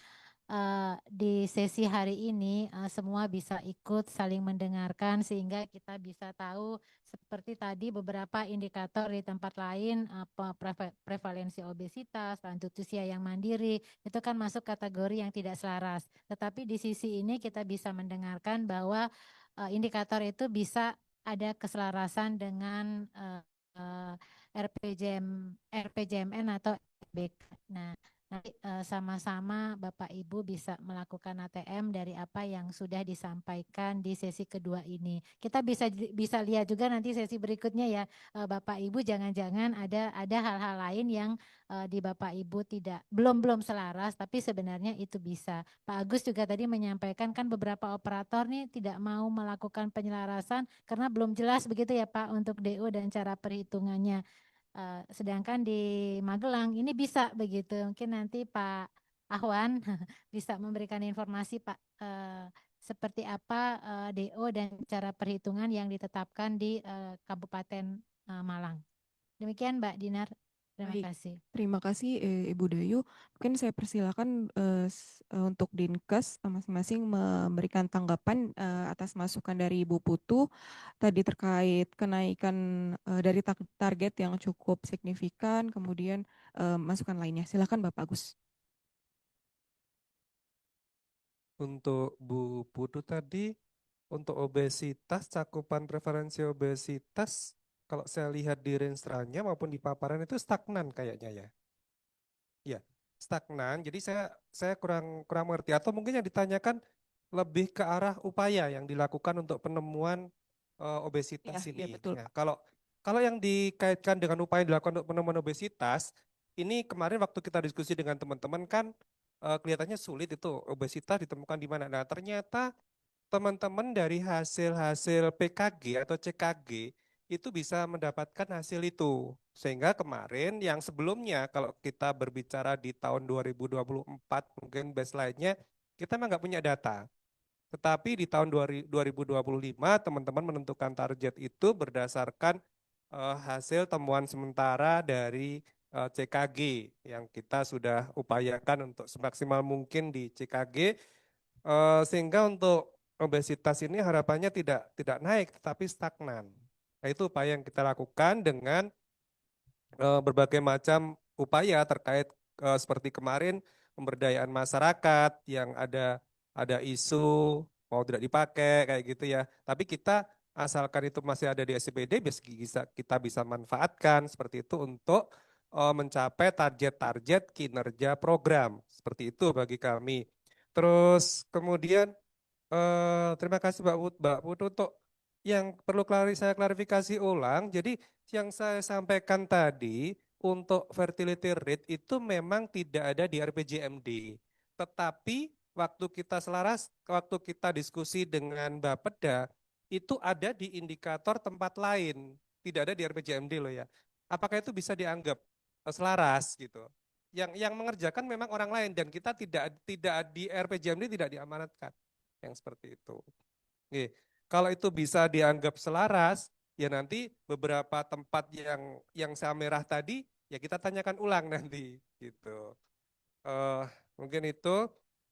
di sesi hari ini semua bisa ikut saling mendengarkan sehingga kita bisa tahu seperti tadi beberapa indikator di tempat lain prevalensi obesitas, lanjut usia yang mandiri itu kan masuk kategori yang tidak selaras. Tetapi di sisi ini kita bisa mendengarkan bahwa indikator itu bisa ada keselarasan dengan RPJMN atau RBK. Nah, nanti sama-sama Bapak Ibu bisa melakukan ATM dari apa yang sudah disampaikan di sesi kedua ini. Kita bisa lihat juga nanti sesi berikutnya ya, Bapak Ibu jangan-jangan ada hal-hal lain yang di Bapak Ibu belum selaras, tapi sebenarnya itu bisa. Pak Agus juga tadi menyampaikan kan beberapa operator nih tidak mau melakukan penyelarasan karena belum jelas begitu ya Pak untuk DO dan cara perhitungannya. Sedangkan di Magelang ini bisa begitu. Mungkin nanti Pak Ahwan bisa memberikan informasi Pak seperti apa DO dan cara perhitungan yang ditetapkan di Kabupaten Malang. Demikian Mbak Dinar. Terima Baik, kasih. terima kasih Ibu Dayu. Mungkin saya persilakan untuk Dinkes masing-masing memberikan tanggapan atas masukan dari Ibu Putu tadi terkait kenaikan dari target yang cukup signifikan, kemudian masukan lainnya. Silakan Bapak Agus. Untuk Bu Putu tadi, untuk obesitas, cakupan prevalensi obesitas, kalau saya lihat di renstra-nya maupun di paparan itu stagnan kayaknya ya. Ya, stagnan. Jadi saya kurang mengerti, atau mungkin yang ditanyakan lebih ke arah upaya yang dilakukan untuk penemuan obesitas Ya, ini. betul. Ya, kalau yang dikaitkan dengan upaya yang dilakukan untuk penemuan obesitas, ini kemarin waktu kita diskusi dengan teman-teman kan kelihatannya sulit itu obesitas ditemukan di mana. Nah, ternyata teman-teman dari hasil-hasil PKG atau CKG itu bisa mendapatkan hasil itu. Sehingga kemarin yang sebelumnya kalau kita berbicara di tahun 2024 mungkin baseline-nya kita memang nggak punya data. Tetapi di tahun 2025 teman-teman menentukan target itu berdasarkan hasil temuan sementara dari CKG yang kita sudah upayakan untuk semaksimal mungkin di CKG, sehingga untuk obesitas ini harapannya tidak naik tetapi stagnan. Nah, itu upaya yang kita lakukan dengan berbagai macam upaya terkait seperti kemarin pemberdayaan masyarakat yang ada isu mau tidak dipakai kayak gitu ya. Tapi kita asalkan itu masih ada di SCBD kita bisa manfaatkan seperti itu untuk mencapai target-target kinerja program. Seperti itu bagi kami. Terus kemudian terima kasih Mbak Putu untuk yang perlu saya klarifikasi ulang. Jadi yang saya sampaikan tadi untuk fertility rate itu memang tidak ada di RPJMD. Tetapi waktu kita diskusi dengan Bapeda itu ada di indikator tempat lain, tidak ada di RPJMD loh ya. Apakah itu bisa dianggap selaras gitu? Yang mengerjakan memang orang lain dan kita tidak di RPJMD tidak diamanatkan yang seperti itu. Oke. Kalau itu bisa dianggap selaras, ya nanti beberapa tempat yang saya merah tadi, ya kita tanyakan ulang nanti, gitu. Mungkin itu.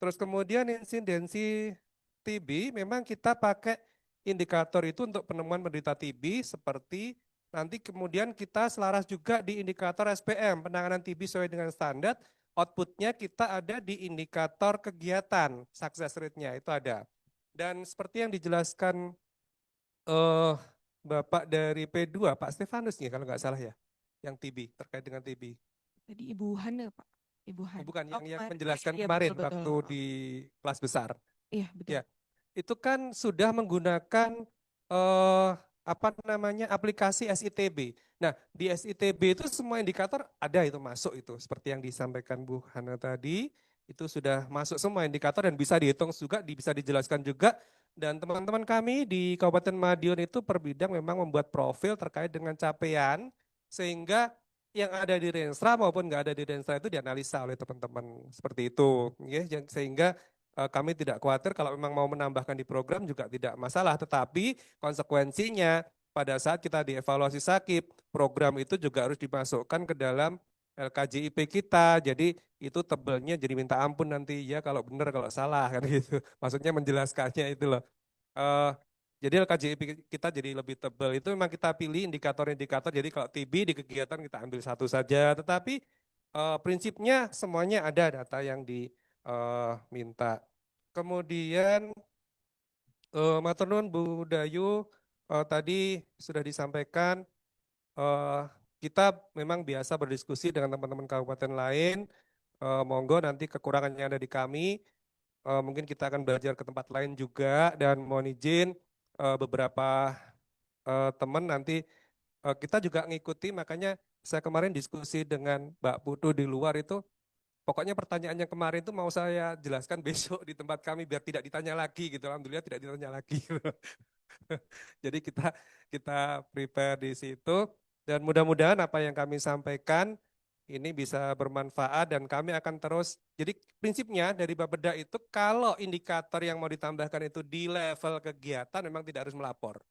Terus kemudian insidensi TB, memang kita pakai indikator itu untuk penemuan penderita TB, seperti nanti kemudian kita selaras juga di indikator SPM, penanganan TB sesuai dengan standar, outputnya kita ada di indikator kegiatan, success rate-nya itu ada. Dan seperti yang dijelaskan Bapak dari P2, Pak Stefanus nih kalau nggak salah ya, yang TB, terkait dengan TB. Tadi Ibu Hana Pak. Ibu Hana. Bukan, yang kemarin. menjelaskan Iya, kemarin betul. waktu di kelas besar. Iya, betul. Ya, itu kan sudah menggunakan aplikasi SITB. Nah, di SITB itu semua indikator ada itu masuk itu, seperti yang disampaikan Bu Hana tadi, itu sudah masuk semua indikator dan bisa dihitung juga, bisa dijelaskan juga. Dan teman-teman kami di Kabupaten Madiun itu per bidang memang membuat profil terkait dengan capaian, sehingga yang ada di Renstra maupun nggak ada di Renstra itu dianalisa oleh teman-teman seperti itu, ya, sehingga kami tidak khawatir kalau memang mau menambahkan di program juga tidak masalah, tetapi konsekuensinya pada saat kita dievaluasi sakit, program itu juga harus dimasukkan ke dalam LKJIP kita. Jadi itu tebelnya jadi minta ampun nanti ya kalau benar kalau salah kan gitu. Maksudnya menjelaskannya itu loh. Eh, jadi LKJIP kita jadi lebih tebal. Itu memang kita pilih indikator-indikator. Jadi kalau TB di kegiatan kita ambil satu saja. Tetapi prinsipnya semuanya ada data yang diminta. Kemudian matur nuwun Bu Dayu, tadi sudah disampaikan kita memang biasa berdiskusi dengan teman-teman kabupaten lain. Monggo nanti kekurangan yang ada di kami, mungkin kita akan belajar ke tempat lain juga dan mohon izin beberapa teman nanti kita juga ngikuti, makanya saya kemarin diskusi dengan Mbak Putu di luar itu, pokoknya pertanyaan yang kemarin itu mau saya jelaskan besok di tempat kami biar tidak ditanya lagi gitu. Alhamdulillah tidak ditanya lagi. Jadi kita prepare di situ dan mudah-mudahan apa yang kami sampaikan ini bisa bermanfaat dan kami akan terus. Jadi prinsipnya dari Bapeda itu kalau indikator yang mau ditambahkan itu di level kegiatan memang tidak harus melapor.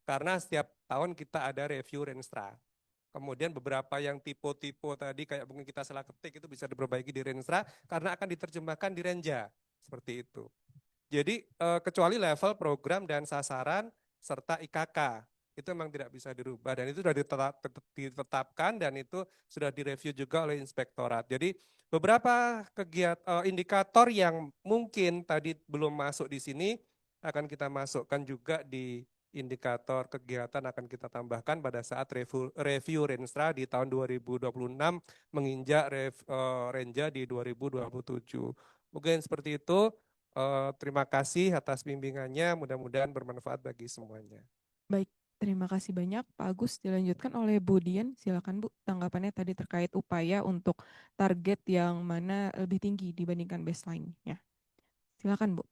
Karena setiap tahun kita ada review Renstra. Kemudian beberapa yang tipe-tipe tadi kayak mungkin kita salah ketik itu bisa diperbaiki di Renstra karena akan diterjemahkan di Renja. Seperti itu. Jadi kecuali level program dan sasaran serta IKK itu memang tidak bisa dirubah dan itu sudah ditetapkan dan itu sudah direview juga oleh inspektorat. Jadi beberapa kegiatan indikator yang mungkin tadi belum masuk di sini akan kita masukkan juga di indikator kegiatan akan kita tambahkan pada saat review Renstra di tahun 2026 menginjak Renja di 2027. Mungkin seperti itu. Terima kasih atas bimbingannya, mudah-mudahan bermanfaat bagi semuanya. Baik, terima kasih banyak Pak Agus. Dilanjutkan oleh Bu Dian, silakan Bu tanggapannya tadi terkait upaya untuk target yang mana lebih tinggi dibandingkan baseline-nya. Silakan Bu.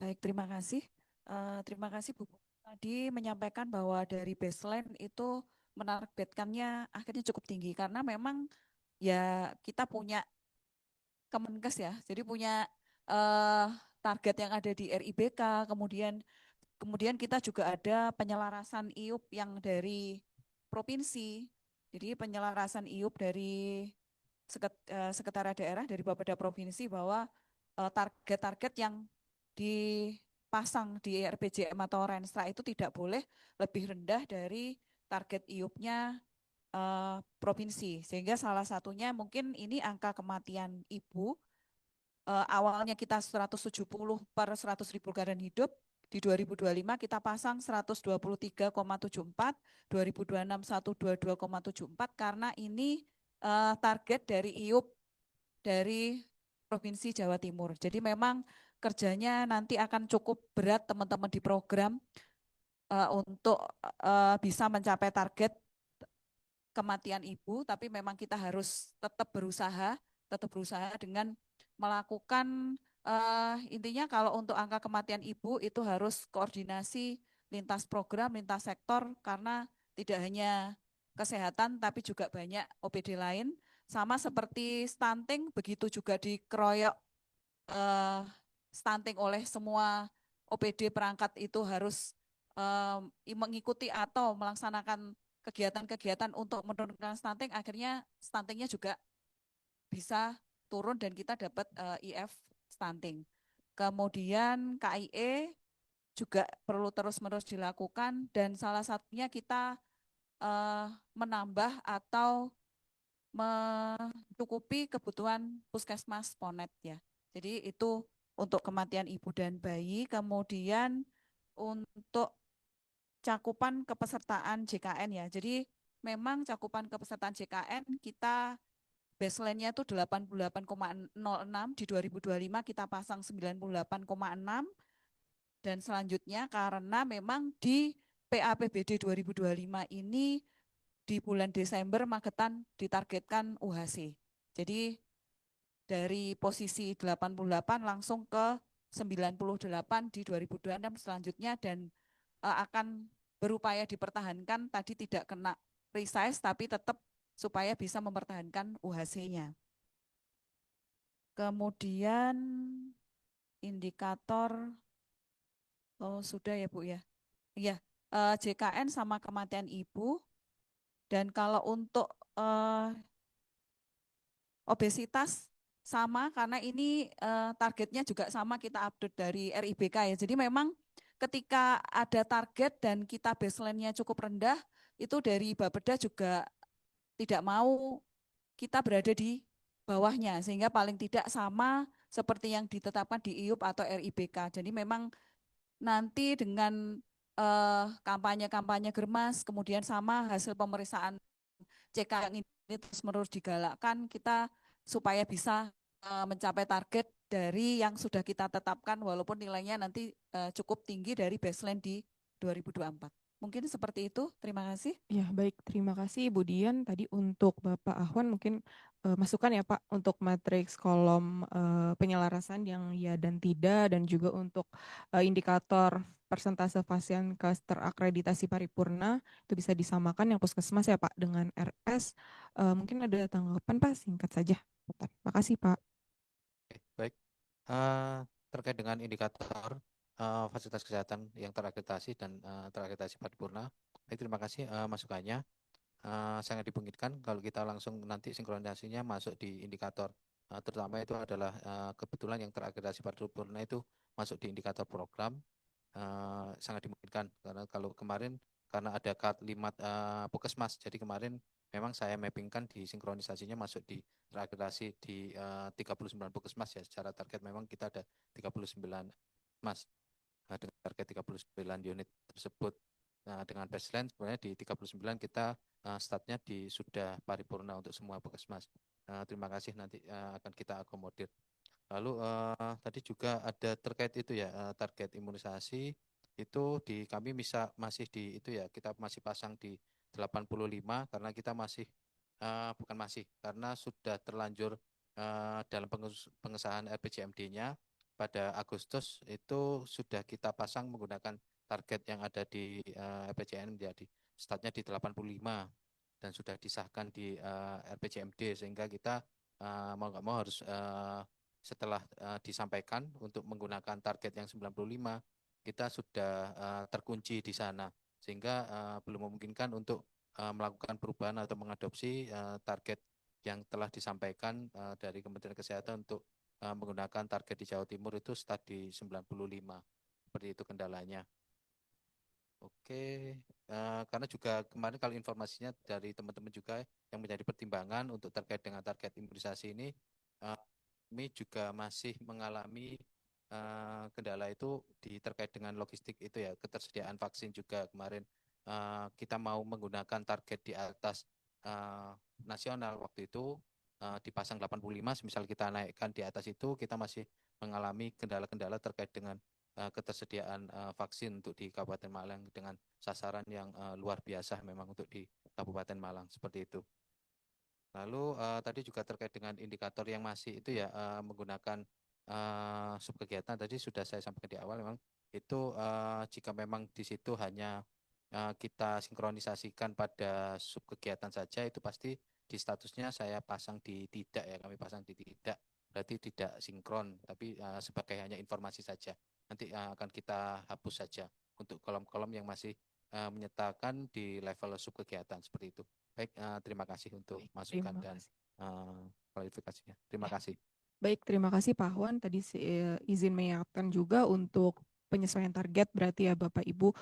Baik, terima kasih. Terima kasih Bu. Tadi menyampaikan bahwa dari baseline itu menargetkannya akhirnya cukup tinggi karena memang ya kita punya Kemenkes ya, jadi punya target yang ada di RIBK, kemudian kita juga ada penyelarasan IUP yang dari provinsi, jadi penyelarasan IUP dari sekretariat daerah dari Bapeda provinsi bahwa target-target yang dipasang di RPJM atau Renstra itu tidak boleh lebih rendah dari target IUP-nya provinsi. Sehingga salah satunya mungkin ini angka kematian ibu. Awalnya kita 170 per 100.000 keadaan hidup. Di 2025 kita pasang 123,74, 2026 122,74 karena ini target dari IUP dari Provinsi Jawa Timur. Jadi memang kerjanya nanti akan cukup berat teman-teman di program untuk bisa mencapai target kematian ibu, tapi memang kita harus tetap berusaha dengan melakukan intinya kalau untuk angka kematian ibu itu harus koordinasi lintas program, lintas sektor karena tidak hanya kesehatan tapi juga banyak OPD lain. Sama seperti stunting, begitu juga dikeroyok stunting oleh semua OPD perangkat itu harus mengikuti atau melaksanakan kegiatan-kegiatan untuk menurunkan stunting, akhirnya stuntingnya juga bisa turun dan kita dapat IF stunting. Kemudian KIE juga perlu terus-menerus dilakukan dan salah satunya kita menambah atau mencukupi kebutuhan puskesmas Ponet ya. Jadi itu untuk kematian ibu dan bayi, kemudian untuk cakupan kepesertaan JKN ya. Jadi memang cakupan kepesertaan JKN kita baseline-nya itu 88,06, di 2025 kita pasang 98,6 dan selanjutnya karena memang di PAPBD 2025 ini di bulan Desember Magetan ditargetkan UHC. Jadi dari posisi 88 langsung ke 98 di 2026 selanjutnya dan akan berupaya dipertahankan tadi tidak kena resize tapi tetap supaya bisa mempertahankan UHC-nya. Kemudian indikator sudah ya Bu ya. Iya, JKN sama kematian ibu. Dan kalau untuk obesitas sama, karena ini targetnya juga sama kita update dari RIBK ya. Jadi memang ketika ada target dan kita baseline-nya cukup rendah, itu dari Bapeda juga tidak mau kita berada di bawahnya, sehingga paling tidak sama seperti yang ditetapkan di IUP atau RIBK. Jadi memang nanti dengan kampanye-kampanye Germas, kemudian sama hasil pemeriksaan CK yang ini terus-menerus digalakkan kita supaya bisa mencapai target dari yang sudah kita tetapkan walaupun nilainya nanti cukup tinggi dari baseline di 2024. Mungkin seperti itu. Terima kasih. Ya, baik. Terima kasih Ibu Dian. Tadi untuk Bapak Ahwan mungkin masukan ya Pak untuk matriks kolom penyelarasan yang ya dan tidak, dan juga untuk indikator persentase pasien kes terakreditasi paripurna itu bisa disamakan yang puskesmas ya Pak dengan RS. Mungkin ada tanggapan Pak, singkat saja. Makasih Pak. Oke, baik. Terkait dengan indikator fasilitas kesehatan yang terakreditasi dan terakreditasi paripurna, terima kasih masukannya. Sangat dimungkinkan kalau kita langsung nanti sinkronisasinya masuk di indikator, terutama itu adalah kebetulan yang terakreditasi paripurna itu masuk di indikator program. Sangat dimungkinkan karena kalau kemarin karena ada kalimat puskesmas, jadi kemarin memang saya mappingkan di sinkronisasinya masuk di terakreditasi di 39 puskesmas ya. Secara target memang kita ada 39 mas dengan target 39 unit tersebut. Nah, dengan baseline sebenarnya di 39 kita startnya di sudah paripurna untuk semua puskesmas. Terima kasih, nanti akan kita akomodir. Lalu tadi juga ada terkait itu ya, target imunisasi itu di kami masih di itu ya, kita masih pasang di 85 karena kita masih bukan masih, karena sudah terlanjur dalam pengesahan RPJMD-nya pada Agustus itu sudah kita pasang menggunakan target yang ada di RPJM, jadi startnya di 85 dan sudah disahkan di RPJMD, sehingga kita mau nggak mau harus setelah disampaikan untuk menggunakan target yang 95, kita sudah terkunci di sana, sehingga belum memungkinkan untuk melakukan perubahan atau mengadopsi target yang telah disampaikan dari Kementerian Kesehatan untuk menggunakan target di Jawa Timur itu start di 95. Seperti itu kendalanya. Oke, karena juga kemarin kalau informasinya dari teman-teman juga yang menjadi pertimbangan untuk terkait dengan target imunisasi ini, kami juga masih mengalami kendala itu terkait dengan logistik itu ya, ketersediaan vaksin juga kemarin kita mau menggunakan target di atas nasional waktu itu dipasang 85, misal kita naikkan di atas itu, kita masih mengalami kendala-kendala terkait dengan ketersediaan vaksin untuk di Kabupaten Malang dengan sasaran yang luar biasa memang untuk di Kabupaten Malang, seperti itu. Lalu tadi juga terkait dengan indikator yang masih itu ya, menggunakan subkegiatan, tadi sudah saya sampaikan di awal, memang itu jika memang di situ hanya kita sinkronisasikan pada subkegiatan saja, itu pasti di statusnya saya pasang di tidak ya, kami pasang di tidak, berarti tidak sinkron, tapi sebagai hanya informasi saja. Nanti akan kita hapus saja untuk kolom-kolom yang masih menyertakan di level subkegiatan, seperti itu. Baik, terima kasih untuk masukan dan klarifikasinya. Terima kasih. Baik, terima kasih Pak Ahwan. Tadi izin mengingatkan juga untuk penyesuaian target berarti ya Bapak Ibu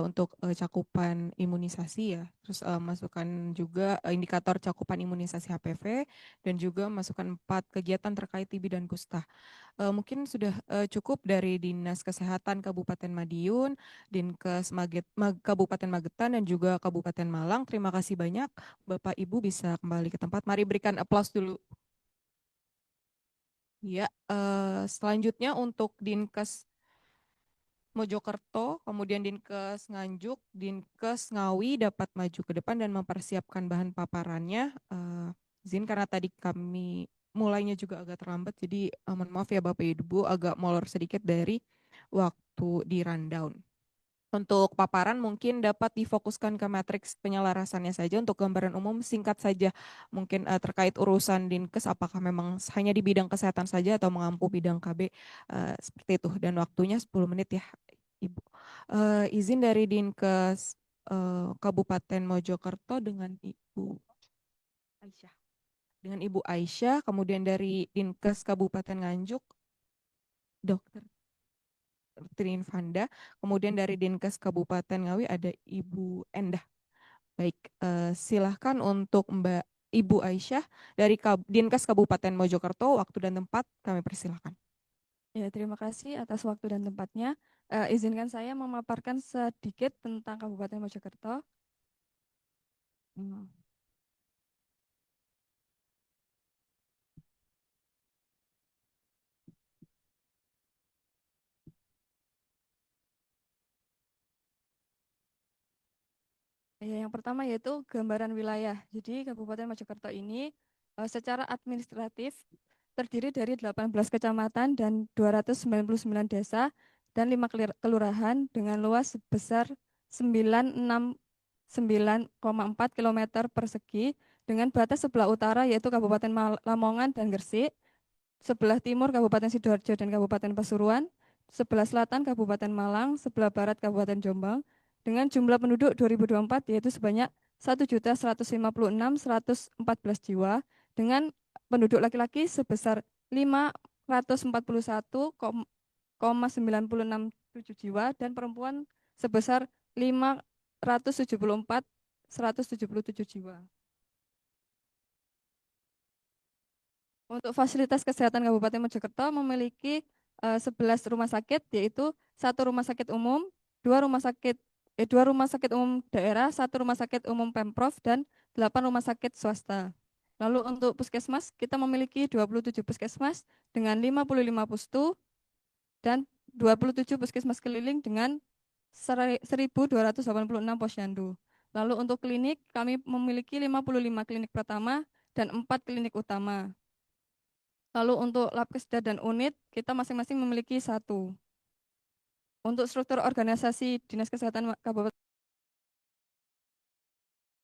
untuk cakupan imunisasi ya. Terus masukkan juga indikator cakupan imunisasi HPV dan juga masukkan 4 kegiatan terkait TB dan kusta. Mungkin sudah cukup dari Dinas Kesehatan Kabupaten Madiun, Dinkes Kabupaten Magetan dan juga Kabupaten Malang. Terima kasih banyak. Bapak Ibu bisa kembali ke tempat. Mari berikan aplaus dulu. Ya, selanjutnya untuk Dinkes Mojokerto, kemudian Dinkes Nganjuk, Dinkes Ngawi dapat maju ke depan dan mempersiapkan bahan paparannya. Izin karena tadi kami mulainya juga agak terlambat, jadi mohon maaf ya Bapak Ibu agak molor sedikit dari waktu di rundown. Untuk paparan mungkin dapat difokuskan ke matriks penyelarasannya saja. Untuk gambaran umum singkat saja, mungkin terkait urusan Dinkes apakah memang hanya di bidang kesehatan saja atau mengampu bidang KB, seperti itu. Dan waktunya 10 menit ya Ibu. Izin dari Dinkes Kabupaten Mojokerto dengan Ibu Aisyah, kemudian dari Dinkes Kabupaten Nganjuk, Dokter Trin Fanda, kemudian dari Dinkes Kabupaten Ngawi ada Ibu Endah. Baik, silahkan untuk Mbak Ibu Aisyah dari Dinkes Kabupaten Mojokerto, waktu dan tempat kami persilahkan. Ya, terima kasih atas waktu dan tempatnya. Izinkan saya memaparkan sedikit tentang Kabupaten Mojokerto. Ya, yang pertama yaitu gambaran wilayah. Jadi Kabupaten Mojokerto ini secara administratif terdiri dari 18 kecamatan dan 299 desa dan 5 kelurahan dengan luas sebesar 969,4 km persegi dengan batas sebelah utara yaitu Kabupaten Lamongan dan Gresik, sebelah timur Kabupaten Sidoarjo dan Kabupaten Pasuruan, sebelah selatan Kabupaten Malang, sebelah barat Kabupaten Jombang, dengan jumlah penduduk 2024 yaitu sebanyak 1.156.114 jiwa, dengan penduduk laki-laki sebesar 541,967 jiwa dan perempuan sebesar 574.177 jiwa. Untuk fasilitas kesehatan Kabupaten Mojokerto memiliki 11 rumah sakit, yaitu 1 rumah sakit umum, 2 rumah sakit umum daerah, 1 rumah sakit umum Pemprov, dan 8 rumah sakit swasta. Lalu untuk puskesmas, kita memiliki 27 puskesmas dengan 55 pustu dan 27 puskesmas keliling dengan 1.286 posyandu. Lalu untuk klinik, kami memiliki 55 klinik pertama dan 4 klinik utama. Lalu untuk Labkesda dan unit, kita masing-masing memiliki 1. Untuk struktur organisasi Dinas Kesehatan Kabupaten